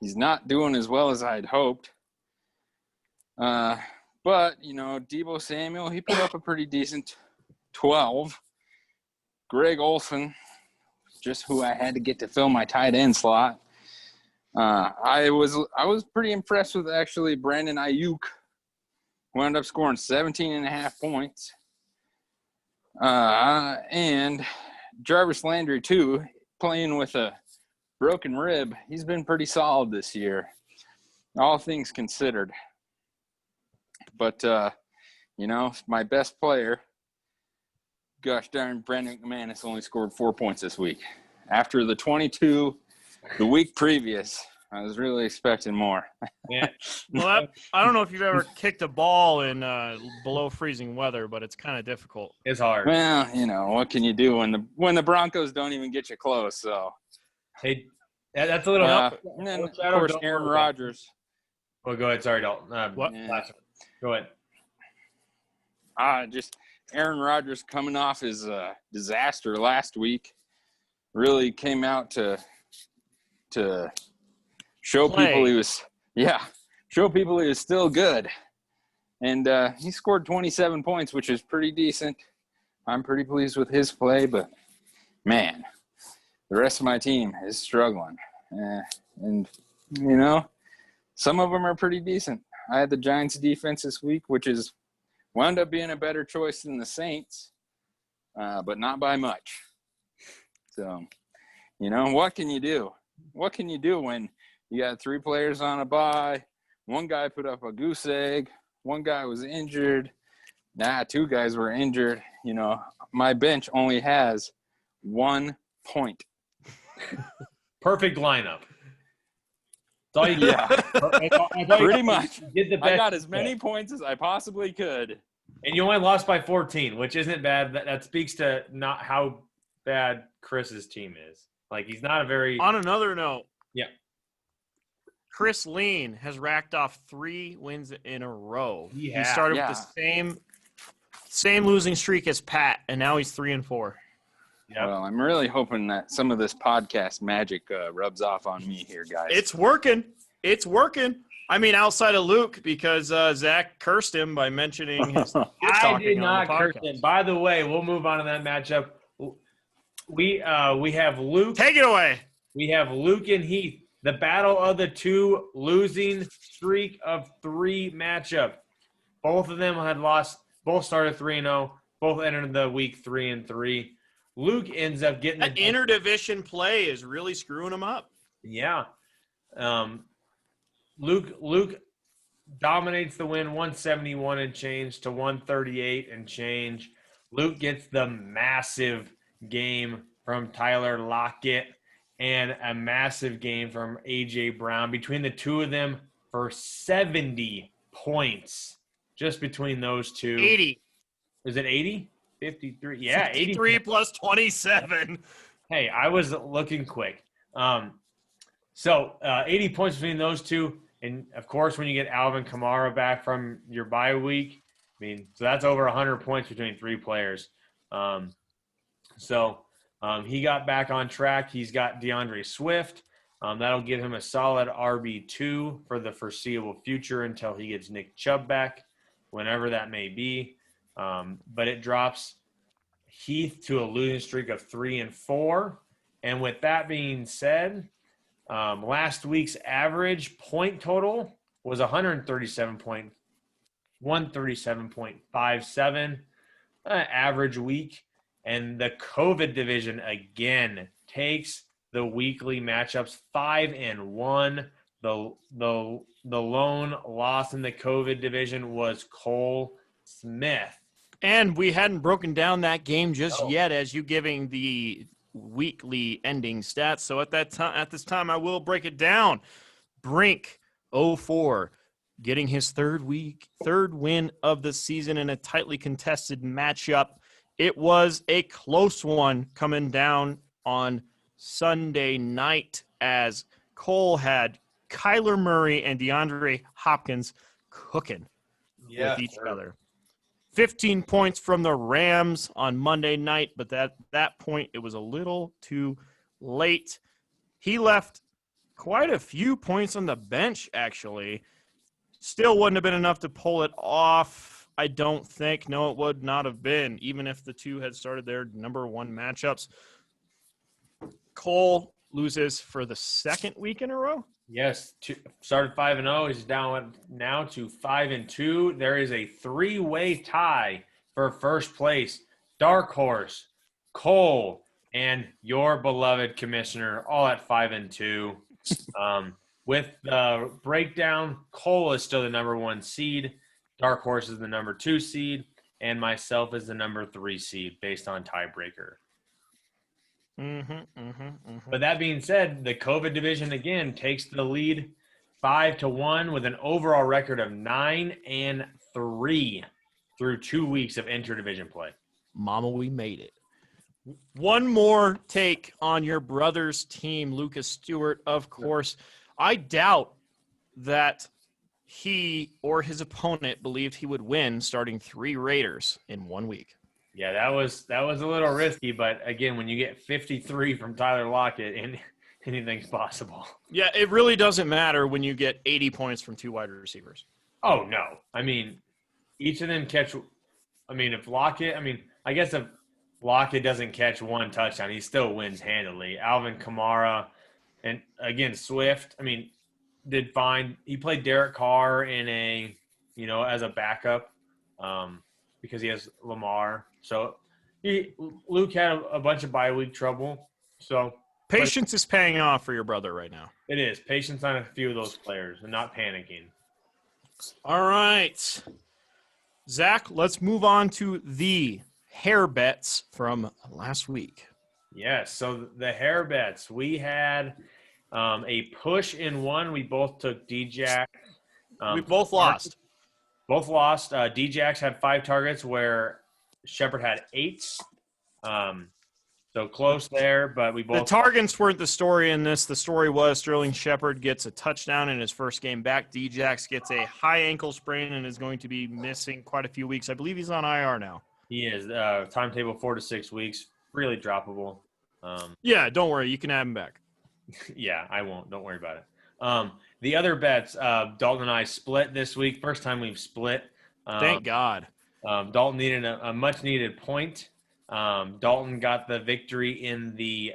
he's not doing as well as I'd hoped. But, Deebo Samuel, he put up a pretty decent 12. Greg Olson, just who I had to get to fill my tight end slot. I was pretty impressed with actually Brandon Ayuk, who ended up scoring 17.5 points. And Jarvis Landry, too, playing with a broken rib. He's been pretty solid this year, all things considered. But, my best player, gosh darn, Brandon McManus only scored 4 points this week. After the 22 the week previous, I was really expecting more. Yeah. Well, I don't know if you've ever kicked a ball in below freezing weather, but it's kind of difficult. It's hard. Well, what can you do when the Broncos don't even get you close? So, Hey, that's a little help. and then of course Aaron Rodgers. Oh, go ahead. Sorry, Dalton. What? Go ahead. Just Aaron Rodgers coming off his disaster last week, really came out to show people he was still good. And he scored 27 points, which is pretty decent. I'm pretty pleased with his play, but man, the rest of my team is struggling. And some of them are pretty decent. I had the Giants defense this week, which is wound up being a better choice than the Saints, but not by much. So, what can you do? What can you do when you got 3 players on a bye? One guy put up a goose egg. One guy was injured. 2 guys were injured. My bench only has 1 point. Perfect lineup. That's all you do. Yeah, pretty much. I got as many points as I possibly could. And you only lost by 14, which isn't bad. That speaks to not how bad Chris's team is. Like, he's not a very – On another note. Yeah. Chris Lean has racked off 3 wins in a row. He started with the same losing streak as Pat, and now he's 3-4. Yep. Well, I'm really hoping that some of this podcast magic rubs off on me here, guys. It's working. I mean, outside of Luke, because Zach cursed him by mentioning his I did not curse him. By the way, we'll move on to that matchup. We have Luke. Take it away. We have Luke and Heath. The battle of the 2 losing streak of 3 matchup. Both of them had lost. Both started 3-0. Both entered the week 3-3. Luke ends up getting that interdivision play is really screwing him up. Yeah. Luke dominates the win 171 and change to 138 and change. Luke gets the massive game from Tyler Lockett and a massive game from A.J. Brown. Between the 2 of them for 70 points just between those 2. 80. Is it 80? 53. Yeah, 53 plus 27. Hey, I was looking quick. 80 points between those 2. And, of course, when you get Alvin Kamara back from your bye week, so that's over 100 points between 3 players. He got back on track. He's got DeAndre Swift. That'll give him a solid RB2 for the foreseeable future until he gets Nick Chubb back, whenever that may be. But it drops Heath to a losing streak of 3-4. And with that being said, last week's average point total was 137.57 average week. And the COVID division again takes the weekly matchups 5-1. The lone loss in the COVID division was Cole Smith. And we hadn't broken down that game just yet as you giving the weekly ending stats. So at this time, I will break it down. Brink, 0-4, getting his third win of the season in a tightly contested matchup. It was a close one coming down on Sunday night as Cole had Kyler Murray and DeAndre Hopkins cooking with each other. 15 points from the Rams on Monday night, but that point, it was a little too late. He left quite a few points on the bench, actually. Still wouldn't have been enough to pull it off, I don't think. No, it would not have been, even if the two had started their number one matchups. Cole loses for the second week in a row. Yes, started 5-0. He's down now to 5-2. There is a 3-way tie for first place. Dark Horse, Cole, and your beloved commissioner, all at 5-2. With the breakdown, Cole is still the number 1 seed. Dark Horse is the number 2 seed, and myself is the number 3 seed based on tiebreaker. But that being said, the COVID division again takes the lead 5-1 with an overall record of 9-3 through 2 weeks of interdivision play. Mama, we made it. One more take on your brother's team, Lucas Stewart. Of course, I doubt that he or his opponent believed he would win starting 3 Raiders in 1 week. Yeah, that was a little risky, but again, when you get 53 from Tyler Lockett, and anything's possible. Yeah, it really doesn't matter when you get 80 points from 2 wide receivers. Oh, no. I mean, each of them catch – if Lockett doesn't catch 1 touchdown, he still wins handily. Alvin Kamara and, again, Swift, did fine. He played Derek Carr in as a backup because he has Lamar. So Luke had a bunch of bye week trouble. So patience is paying off for your brother right now. It is. Patience on a few of those players and not panicking. All right. Zach, let's move on to the hair bets from last week. Yes. So the hair bets, we had a push in one. We both took D-Jack. We both lost. Both lost. D-Jax had 5 targets where Shepard had 8. So close there, but we both – The targets weren't the story in this. The story was Sterling Shepard gets a touchdown in his first game back. D-Jax gets a high ankle sprain and is going to be missing quite a few weeks. I believe he's on IR now. He is. Timetable 4 to 6 weeks. Really droppable. Yeah, don't worry. You can have him back. Yeah, I won't. Don't worry about it. The other bets, Dalton and I split this week. First time we've split. Thank God. Dalton needed a much-needed point. Dalton got the victory in the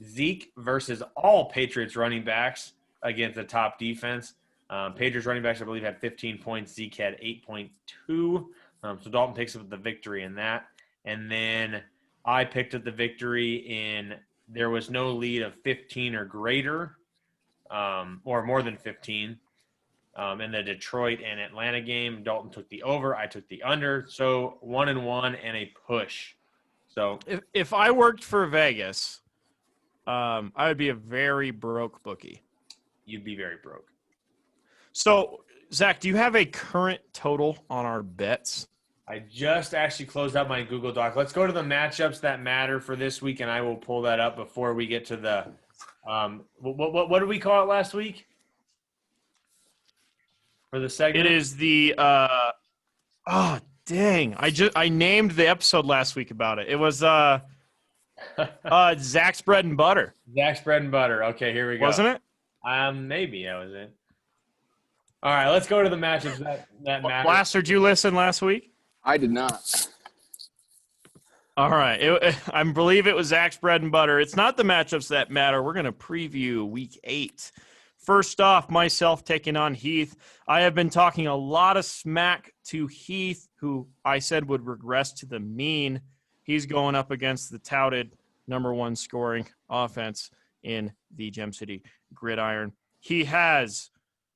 Zeke versus all Patriots running backs against the top defense. Patriots running backs, I believe, had 15 points. Zeke had 8.2. So Dalton takes up the victory in that. And then I picked up the victory in there was no lead of 15 or greater. Or more than 15 in the Detroit and Atlanta game. Dalton took the over. I took the under. So 1-1 and a push. So if I worked for Vegas, I would be a very broke bookie. You'd be very broke. So, Zach, do you have a current total on our bets? I just actually closed out my Google Doc. Let's go to the matchups that matter for this week, and I will pull that up before we get to the what did we call it last week for the segment? It is the dang! I named the episode last week about it. It was Zach's bread and butter. Zach's bread and butter. Okay, here we go. Wasn't it? Maybe that was it. All right, let's go to the matchups that matter. Blaster, did you listen last week? I did not. All right. I believe it was Zach's bread and butter. It's not the matchups that matter. We're going to preview week 8. First off, myself taking on Heath. I have been talking a lot of smack to Heath, who I said would regress to the mean. He's going up against the touted number 1 scoring offense in the Gem City Gridiron. He has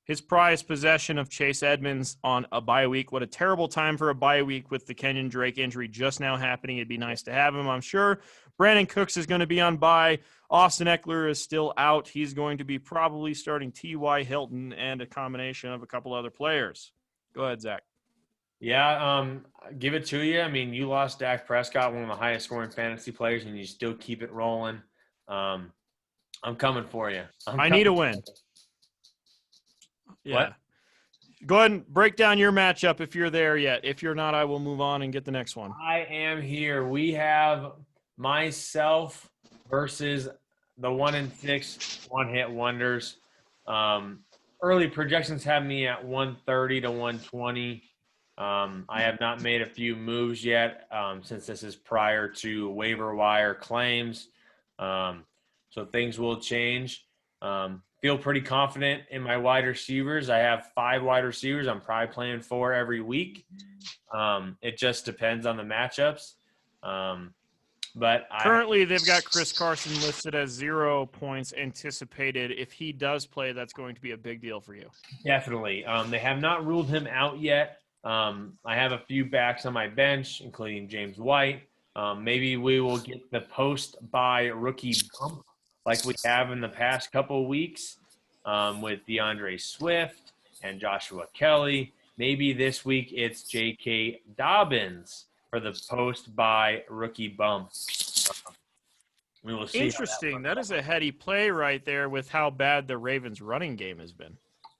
his prized possession of Chase Edmonds on a bye week. What a terrible time for a bye week with the Kenyon Drake injury just now happening. It'd be nice to have him, I'm sure. Brandon Cooks is going to be on bye. Austin Eckler is still out. He's going to be probably starting T.Y. Hilton and a combination of a couple other players. Go ahead, Zach. Yeah, give it to you. You lost Dak Prescott, one of the highest scoring fantasy players, and you still keep it rolling. I'm coming for you. I need a win. Yeah. What? Go ahead and break down your matchup if you're there yet. If you're not, I will move on and get the next one. I am here. We have myself versus the 1-6 one-hit wonders. Early projections have me at 130 to 120. I have not made a few moves yet since this is prior to waiver wire claims. So things will change. Feel pretty confident in my wide receivers. I have 5 wide receivers. I'm probably playing 4 every week. It just depends on the matchups. But currently, they've got Chris Carson listed as 0 points anticipated. If he does play, that's going to be a big deal for you. Definitely. They have not ruled him out yet. I have a few backs on my bench, including James White. Maybe we will get the post-bye rookie bump like we have in the past couple of weeks with DeAndre Swift and Joshua Kelly. Maybe this week it's J.K. Dobbins for the post-bye rookie bump. We will see. Interesting. That is a heady play right there with how bad the Ravens' running game has been.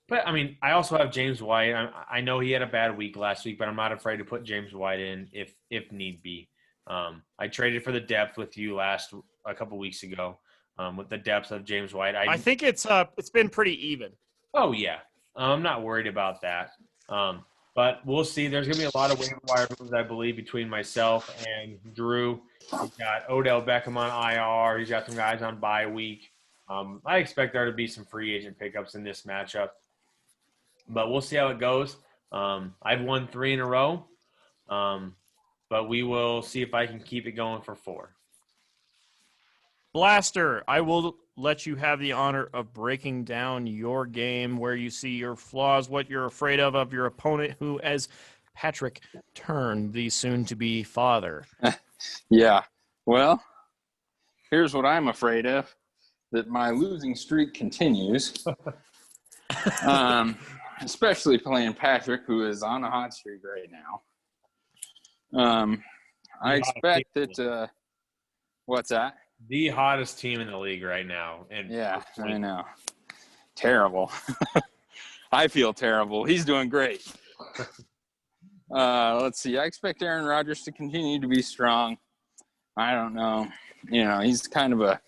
But, I mean, I also have James White. I know he had a bad week last week, but I'm not afraid to put James White in if need be. I traded for the depth with you a couple weeks ago with the depth of James White. I think it's been pretty even. Oh, yeah. I'm not worried about that. But we'll see. There's going to be a lot of waiver wire moves, I believe, between myself and Drew. He's got Odell Beckham on IR. He's got some guys on bye week. I expect there to be some free agent pickups in this matchup. But we'll see how it goes. I've won 3 in a row. But we will see if I can keep it going for 4. Blaster, I will let you have the honor of breaking down your game, where you see your flaws, what you're afraid of your opponent, who, as Patrick Turn, the soon-to-be father. Yeah. Well, here's what I'm afraid of, that my losing streak continues. Especially playing Patrick, who is on a hot streak right now. I expect that what's that? The hottest team in the league right now. And yeah, I know. Terrible. I feel terrible. He's doing great. Let's see. I expect Aaron Rodgers to continue to be strong. I don't know. He's kind of a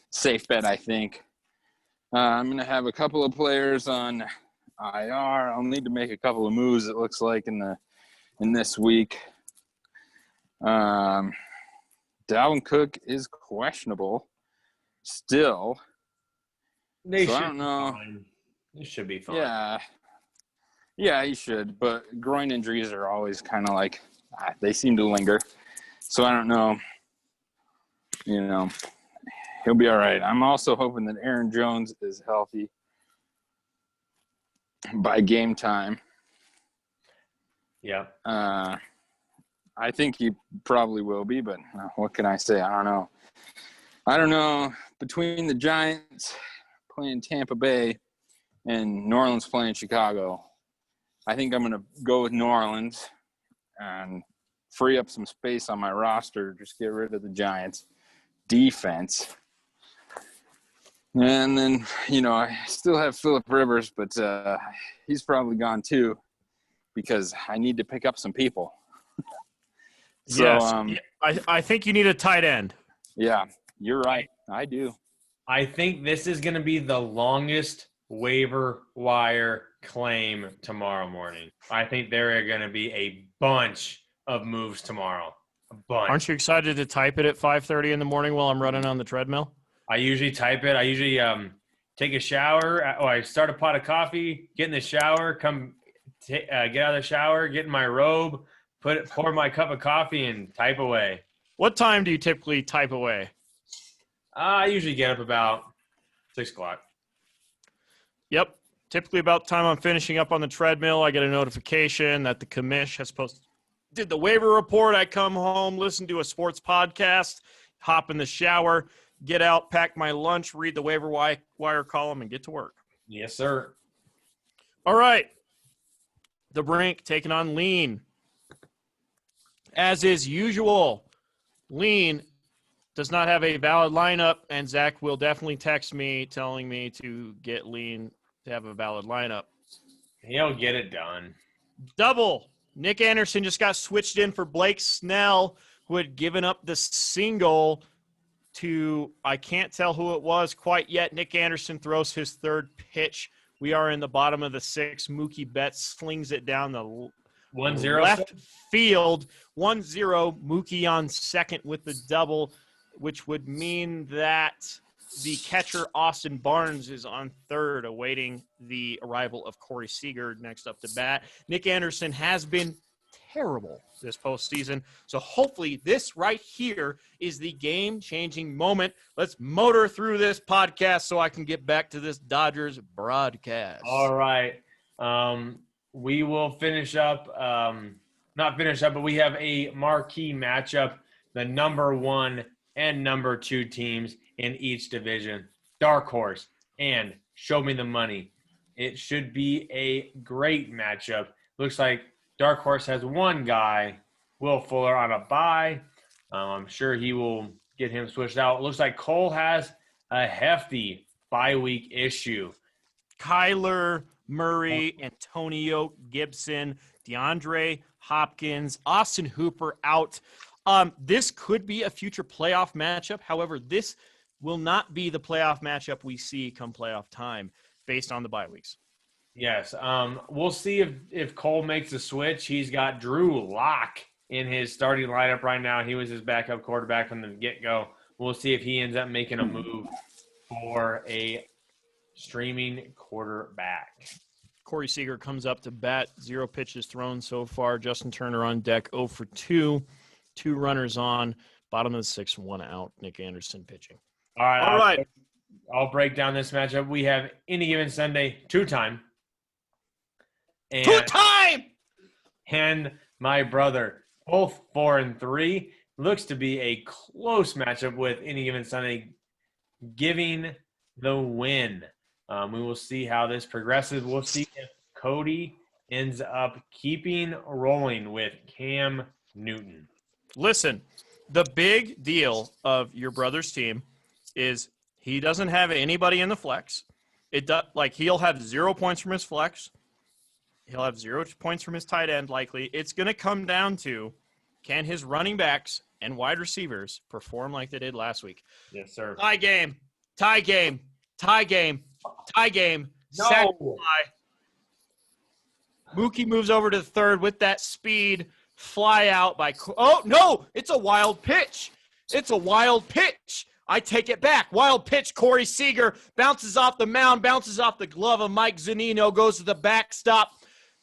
safe bet, I think. I'm going to have a couple of players on IR. I'll need to make a couple of moves, it looks like, in this week. Dalvin Cook is questionable still. I don't know. It should be fine. Yeah, he should. But groin injuries are always kind of like, they seem to linger. So I don't know. He'll be all right. I'm also hoping that Aaron Jones is healthy by game time. Yeah. I think he probably will be, but what can I say? I don't know. Between the Giants playing Tampa Bay and New Orleans playing Chicago, I think I'm going to go with New Orleans and free up some space on my roster. Just get rid of the Giants defense. And then, I still have Phillip Rivers, but he's probably gone too because I need to pick up some people. So, yes, I think you need a tight end. Yeah, you're right. I do. I think this is going to be the longest waiver wire claim tomorrow morning. I think there are going to be a bunch of moves tomorrow. A bunch. Aren't you excited to type it at 5:30 in the morning while I'm running on the treadmill? I usually type it. I usually take a shower. I start a pot of coffee, get in the shower, get out of the shower, get in my robe, pour my cup of coffee, and type away. What time do you typically type away? I usually get up about 6 o'clock. Yep. Typically about the time I'm finishing up on the treadmill, I get a notification that the commish has did the waiver report. I come home, listen to a sports podcast, hop in the shower, get out, pack my lunch, read the waiver wire column, and get to work. Yes, sir. All right. The Brink taking on Lean. As is usual, Lean does not have a valid lineup, and Zach will definitely text me telling me to get Lean to have a valid lineup. He'll get it done. Double. Nick Anderson just got switched in for Blake Snell, who had given up the single to, I can't tell who it was quite yet. Nick Anderson throws his third pitch. We are in the bottom of the sixth. Mookie Betts slings it down the 1-0 left field. 1-0. Mookie on second with the double, which would mean that the catcher, Austin Barnes, is on third, awaiting the arrival of Corey Seager next up to bat. Nick Anderson has been terrible this postseason, so hopefully this right here is the game-changing moment. Let's motor through this podcast so I can get back to this Dodgers broadcast. All right. We will finish up, not finish up, but we have a marquee matchup, the number 1 and number 2 teams in each division, Dark Horse and Show Me the Money. It should be a great matchup. Looks like Dark Horse has one guy, Will Fuller, on a bye. I'm sure he will get him switched out. Looks like Cole has a hefty bye week issue. Kyler Murray, Antonio Gibson, DeAndre Hopkins, Austin Hooper out. This could be a future playoff matchup. However, this will not be the playoff matchup we see come playoff time based on the bye weeks. Yes. We'll see if Cole makes a switch. He's got Drew Lock in his starting lineup right now. He was his backup quarterback from the get-go. We'll see if he ends up making a move for a streaming quarterback. Corey Seager comes up to bat. 0 pitches thrown so far. Justin Turner on deck, 0 for 2. 2 runners on. Bottom of the 6th, 1 out. Nick Anderson pitching. All right. All right. I'll break down this matchup. We have Any Given Sunday, 2-time. And 2-time! And my brother, both 4 and 3. Looks to be a close matchup with Any Given Sunday giving the win. We will see how this progresses. We'll see if Cody ends up keeping rolling with Cam Newton. Listen, the big deal of your brother's team is he doesn't have anybody in the flex. He'll have 0 points from his flex. He'll have 0 points from his tight end, likely. It's going to come down to, can his running backs and wide receivers perform like they did last week? Yes, sir. Tie game. No. Second fly. Mookie moves over to the third with that speed. Fly out by – oh, no, it's a wild pitch. I take it back. Wild pitch. Corey Seager bounces off the mound, bounces off the glove of Mike Zunino, goes to the backstop.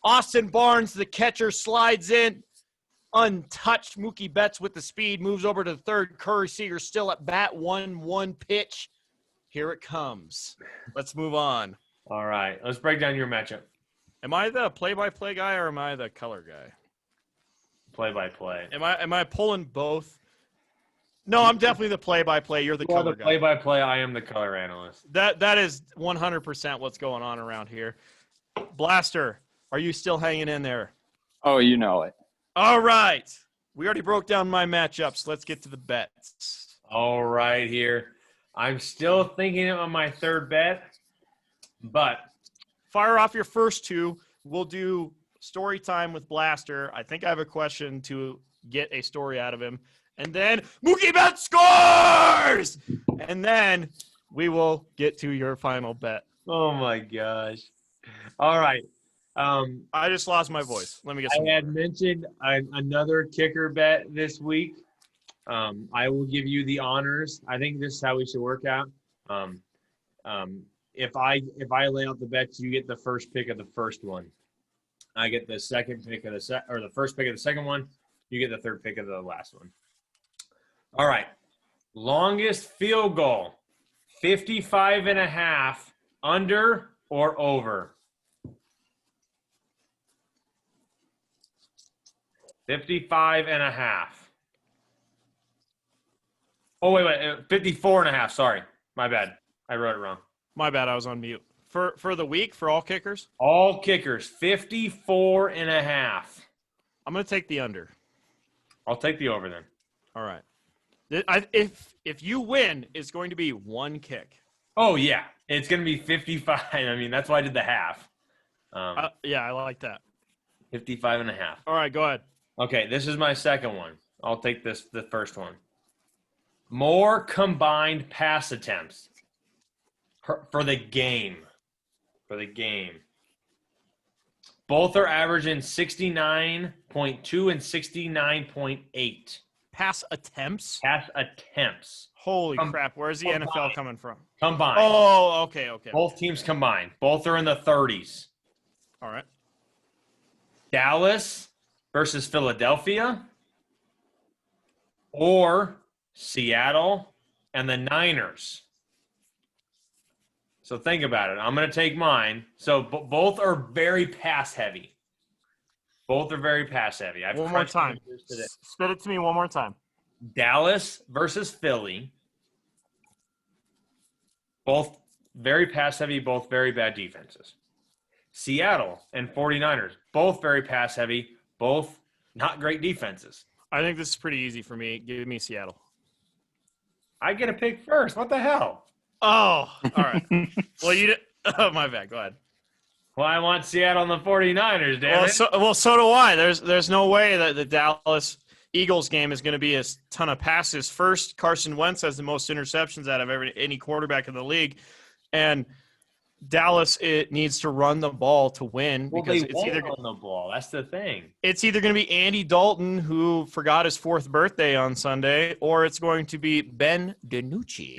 Austin Barnes, the catcher, slides in. Untouched. Mookie Betts with the speed, moves over to the third. Corey Seager still at bat. 1-1 pitch. Here it comes. Let's move on. All right. Let's break down your matchup. Am I the play-by-play guy or am I the color guy? Play-by-play. Am I pulling both? No, I'm definitely the play-by-play. You're the color guy. Play-by-play. I am the color analyst. That is 100% what's going on around here. Blaster, are you still hanging in there? Oh, you know it. All right. We already broke down my matchups. Let's get to the bets. All right, here. I'm still thinking on my third bet, but Fire off your first 2. We'll do story time with Blaster. I think I have a question to get a story out of him. And then Mookie Betts scores! And then we will get to your final bet. oh my gosh. All right. I just lost my voice. Let me get some I had water. mentioned another kicker bet this week. I will give you the honors. I think this is how we should work out. If I lay out the bets, you get the first pick of the first one. I get the second pick of the first pick of the second one. You get the third pick of the last one. All right. Longest field goal, 55.5, under or over? 55.5. Oh, wait, 54.5. Sorry. My bad. I wrote it wrong. My bad. I was on mute. For the week, for all kickers, All kickers, 54.5. I'm going to take the under. I'll take the over then. All right. If you win, it's going to be 1 kick. Oh, yeah. It's going to be 55. I mean, that's why I did the half. Yeah, I like that. 55.5. All right, go ahead. Okay, this is my second one. I'll take the first one. More combined pass attempts for the game. For the game. Both are averaging 69.2 and 69.8. Pass attempts? Pass attempts. Holy crap. Where's the combined. NFL coming from? Combined. Oh, okay. Both teams combined. Both are in the 30s. All right. Dallas versus Philadelphia, or Seattle and the Niners. So think about it. I'm going to take mine. So both are very pass heavy. Both are very pass heavy. One more time. Spit it to me one more time. Dallas versus Philly. Both very pass heavy, both very bad defenses. Seattle and 49ers, both very pass heavy, both not great defenses. I think this is pretty easy for me. Give me Seattle. I get a pick first. What the hell? Oh, all right. Well, you did. Oh, my bad. Go ahead. Well, I want Seattle and the 49ers, damn it. So do I. There's no way that the Dallas Eagles game is going to be a ton of passes. First, Carson Wentz has the most interceptions out of any quarterback in the league, and Dallas needs to run the ball to win because it's either run the ball. That's the thing. It's either going to be Andy Dalton, who forgot his 4th birthday on Sunday, or it's going to be Ben DiNucci.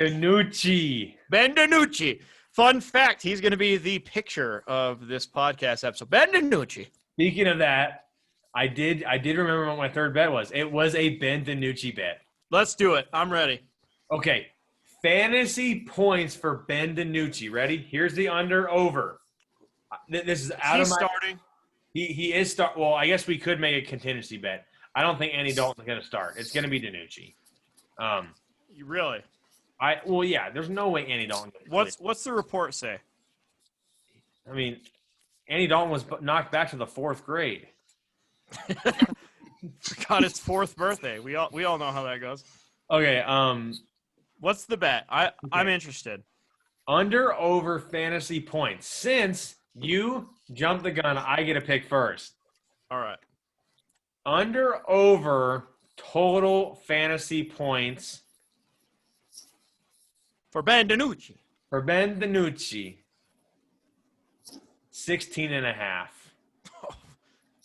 Ben DiNucci. Fun fact: he's going to be the picture of this podcast episode. Ben DiNucci. Speaking of that, I did remember what my third bet was. It was a Ben DiNucci bet. Let's do it. I'm ready. Okay. Fantasy points for Ben DiNucci. Ready? Here's the under/over. This is out of my. Starting. He is start. Well, I guess we could make a contingency bet. I don't think Andy Dalton's going to start. It's going to be DiNucci. You really? Well, yeah. There's no way Andy Dalton. What's the report say? I mean, Andy Dalton was knocked back to the 4th grade. Forgot his 4th birthday. We all know how that goes. Okay. What's the bet? I'm interested. Under/over fantasy points. Since you jumped the gun, I get a pick first. All right. Under/over total fantasy points for Ben DiNucci. 16.5.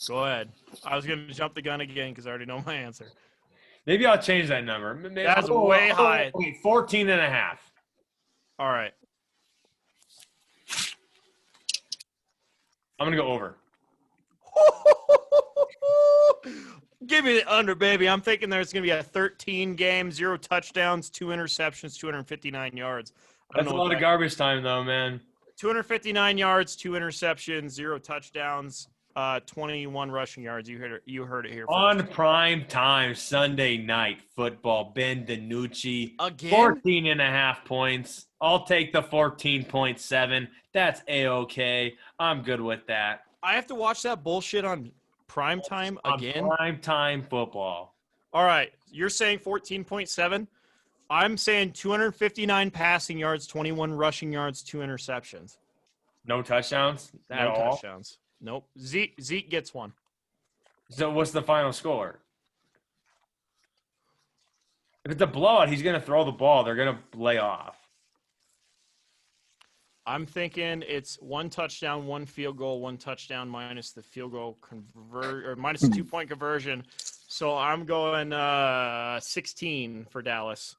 Go ahead. I was going to jump the gun again because I already know my answer. Maybe I'll change that number. That's way high. Okay, 14.5. All right. I'm going to go over. Give me the under, baby. I'm thinking there's going to be a 13 game, 0 touchdowns, 2 interceptions, 259 yards. That's a lot of garbage time, though, man. 259 yards, 2 interceptions, 0 touchdowns, 21 rushing yards. You heard it here first. On prime time, Sunday night football, Ben DiNucci. Again? 14.5 points. I'll take the 14.7. That's A-okay. I'm good with that. I have to watch that bullshit on prime time again? On prime time football. All right. You're saying 14.7. I'm saying 259 passing yards, 21 rushing yards, 2 interceptions. No touchdowns at all? No touchdowns. Nope. Zeke gets one. So what's the final score? If it's a blowout, he's going to throw the ball. They're going to lay off. I'm thinking it's 1 touchdown, 1 field goal, 1 touchdown minus the field goal minus the 2-point conversion. So I'm going 16 for Dallas.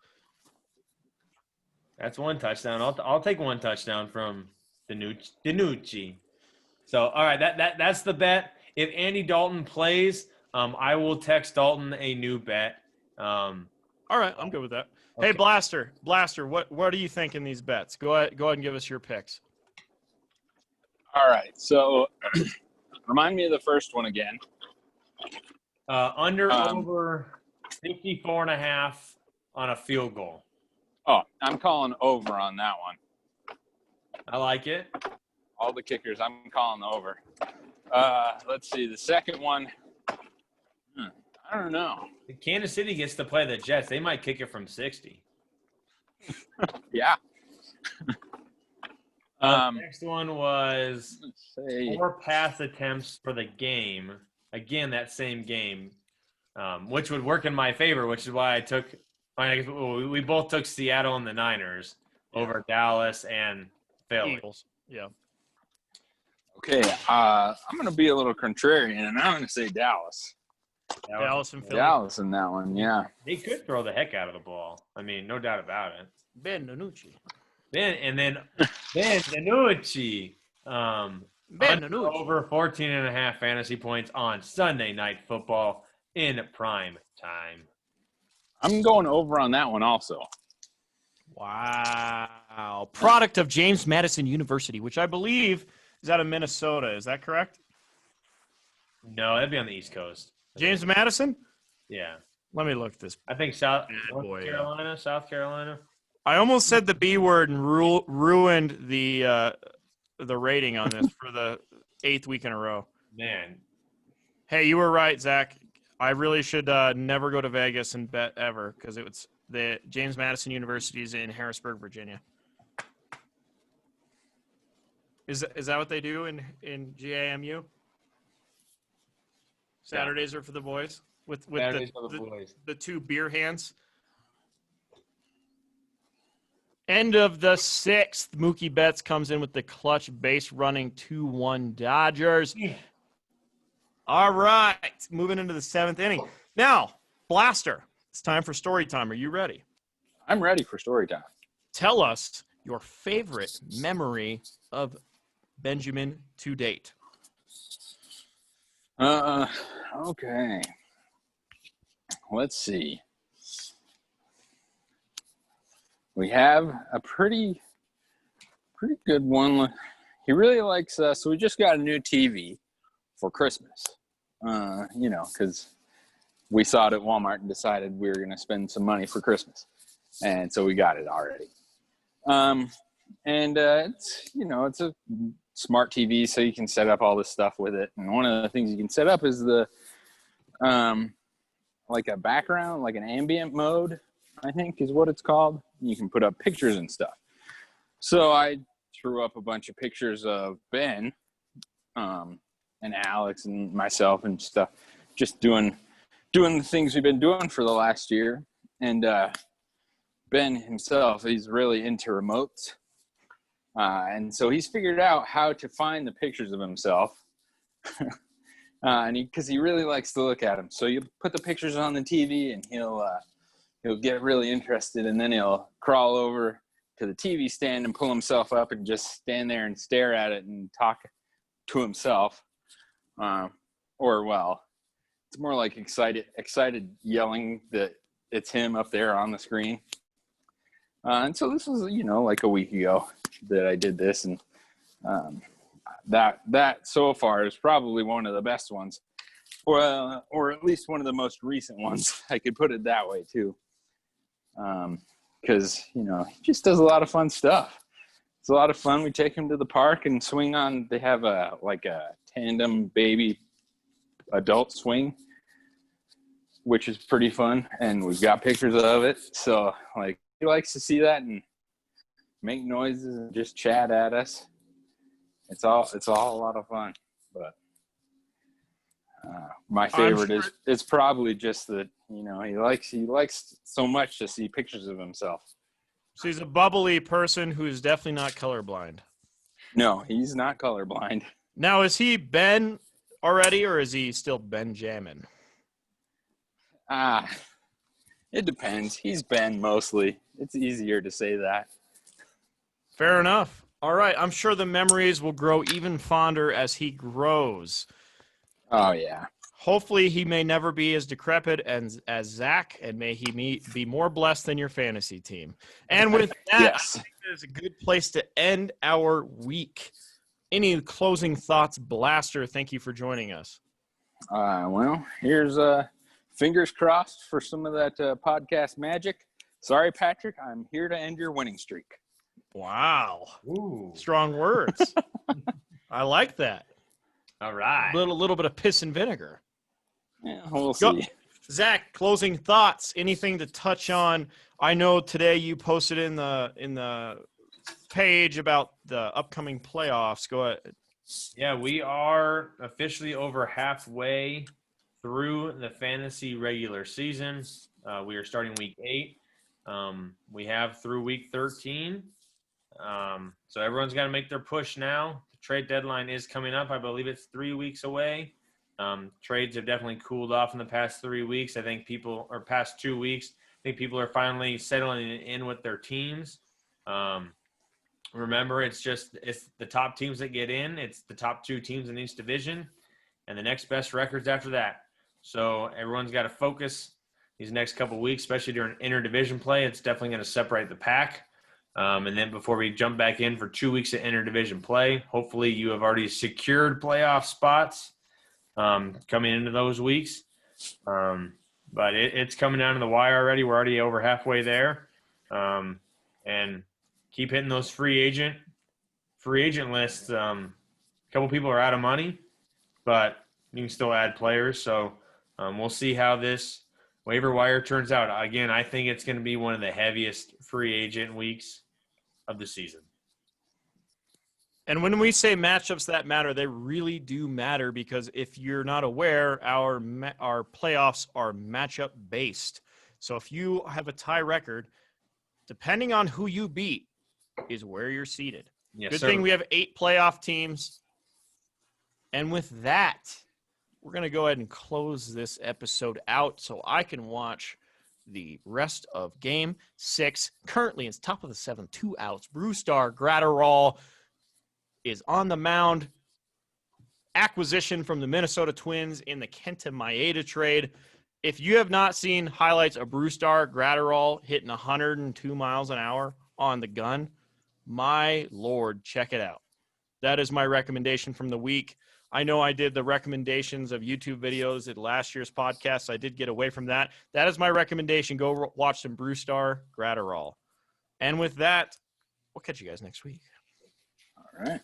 That's 1 touchdown. I'll take 1 touchdown from DiNucci. So all right, that's the bet. If Andy Dalton plays, I will text Dalton a new bet. All right, I'm good with that. Okay. Hey, Blaster, what do you think in these bets? Go ahead and give us your picks. All right, so remind me of the first one again. Over 54.5 on a field goal. Oh, I'm calling over on that one. I like it. All the kickers, I'm calling over. Let's see, the second one, I don't know. Kansas City gets to play the Jets. They might kick it from 60. Yeah. Next one was Let's say 4 pass attempts for the game. Again, that same game, which would work in my favor, which is why I guess we both took Seattle and the Niners over Dallas and Philly. Eagles. Yeah. okay. I'm gonna be a little contrarian, and I'm gonna say Dallas. Dallas and Philly. Dallas in that one, yeah. They could throw the heck out of the ball. I mean, no doubt about it. Ben DiNucci. Ben DiNucci. Ben DiNucci. Over 14.5 fantasy points on Sunday Night Football in prime time. I'm going over on that one also. Wow. Product of James Madison University, which I believe is out of Minnesota. Is that correct? No, that'd be on the East Coast. James Madison? Yeah. Let me look this. I think South Carolina. I almost said the B word and ruined the rating on this for the 8th week in a row. Man. Hey, you were right, Zach. I really should never go to Vegas and bet ever because it's the James Madison University is in Harrisburg, Virginia. Is that what they do in GAMU? Saturdays are for the boys with the 2 beer hands. End of the 6th, Mookie Betts comes in with the clutch base running 2-1 Dodgers. All right, moving into the 7th inning. Now, Blaster, it's time for story time. Are you ready? I'm ready for story time. Tell us your favorite memory of Benjamin to date. Okay. Let's see. We have a pretty good one. He really likes us. So we just got a new TV for Christmas. Because we saw it at Walmart and decided we were going to spend some money for Christmas. And so we got it already. It's a smart TV, so you can set up all this stuff with it. And one of the things you can set up is the like a background, like an ambient mode, I think is what it's called. You can put up pictures and stuff. So I threw up a bunch of pictures of Ben and Alex and myself and stuff, just doing the things we've been doing for the last year. And Ben himself, he's really into remotes. And so he's figured out how to find the pictures of himself. Because he really likes to look at them. So you put the pictures on the TV and he'll get really interested, and then he'll crawl over to the TV stand and pull himself up and just stand there and stare at it and talk to himself. It's more like excited yelling that it's him up there on the screen. And so this was, like a week ago that I did this, and that so far is probably one of the best ones, or at least one of the most recent ones. I could put it that way too, because he just does a lot of fun stuff. It's a lot of fun. We take him to the park and swing on. They have a tandem baby adult swing, which is pretty fun, and we've got pictures of it. So he likes to see that and make noises and just chat at us. It's all a lot of fun, but my favorite is probably just that he likes so much to see pictures of himself. So he's a bubbly person who's definitely not colorblind. No, he's not colorblind. Now, is he Ben already, or is he still Benjamin? It depends. He's Ben mostly. It's easier to say that. Fair enough. All right. I'm sure the memories will grow even fonder as he grows. Oh, yeah. Hopefully, he may never be as decrepit as Zach, and may he be more blessed than your fantasy team. And with that, yes. I think that is a good place to end our week. Any closing thoughts, Blaster? Thank you for joining us. Here's fingers crossed for some of that podcast magic. Sorry, Patrick. I'm here to end your winning streak. Wow. Ooh. Strong words. I like that. All right. A little bit of piss and vinegar. Yeah, we'll see. Zach, closing thoughts. Anything to touch on? I know today you posted in the page about the upcoming playoffs. Go ahead. Yeah, we are officially over halfway through the fantasy regular season. We are starting week 8. We have through week 13. So everyone's got to make their push now. The trade deadline is coming up. I believe it's 3 weeks away. Trades have definitely cooled off in the past 3 weeks. I think past 2 weeks, I think people are finally settling in with their teams. Remember, it's the top teams that get in. It's the top 2 teams in each division, and the next best records after that. So everyone's got to focus these next couple weeks, especially during interdivision play. It's definitely going to separate the pack. And then before we jump back in for 2 weeks of interdivision play, hopefully you have already secured playoff spots coming into those weeks. But it's coming down to the wire already. We're already over halfway there. And keep hitting those free agent lists. A couple people are out of money, but you can still add players. So we'll see how this waiver wire turns out. Again, I think it's going to be one of the heaviest free agent weeks of the season. And when we say matchups that matter, they really do matter, because if you're not aware, our playoffs are matchup based. So if you have a tie record, depending on who you beat is where you're seated. Yes, Good sir. thing we have 8 playoff teams. And with that, we're going to go ahead and close this episode out so I can watch the rest of Game 6. Currently, it's top of the 7th, 2 outs. Brewstar Gratterall is on the mound. Acquisition from the Minnesota Twins in the Kenta Maeda trade. If you have not seen highlights of Brewstar Gratterall hitting 102 miles an hour on the gun, my Lord, check it out. That is my recommendation from the week. I know I did the recommendations of YouTube videos at last year's podcast. I did get away from that. That is my recommendation. Go watch some Brewstar Gratterall. And with that, we'll catch you guys next week. All right.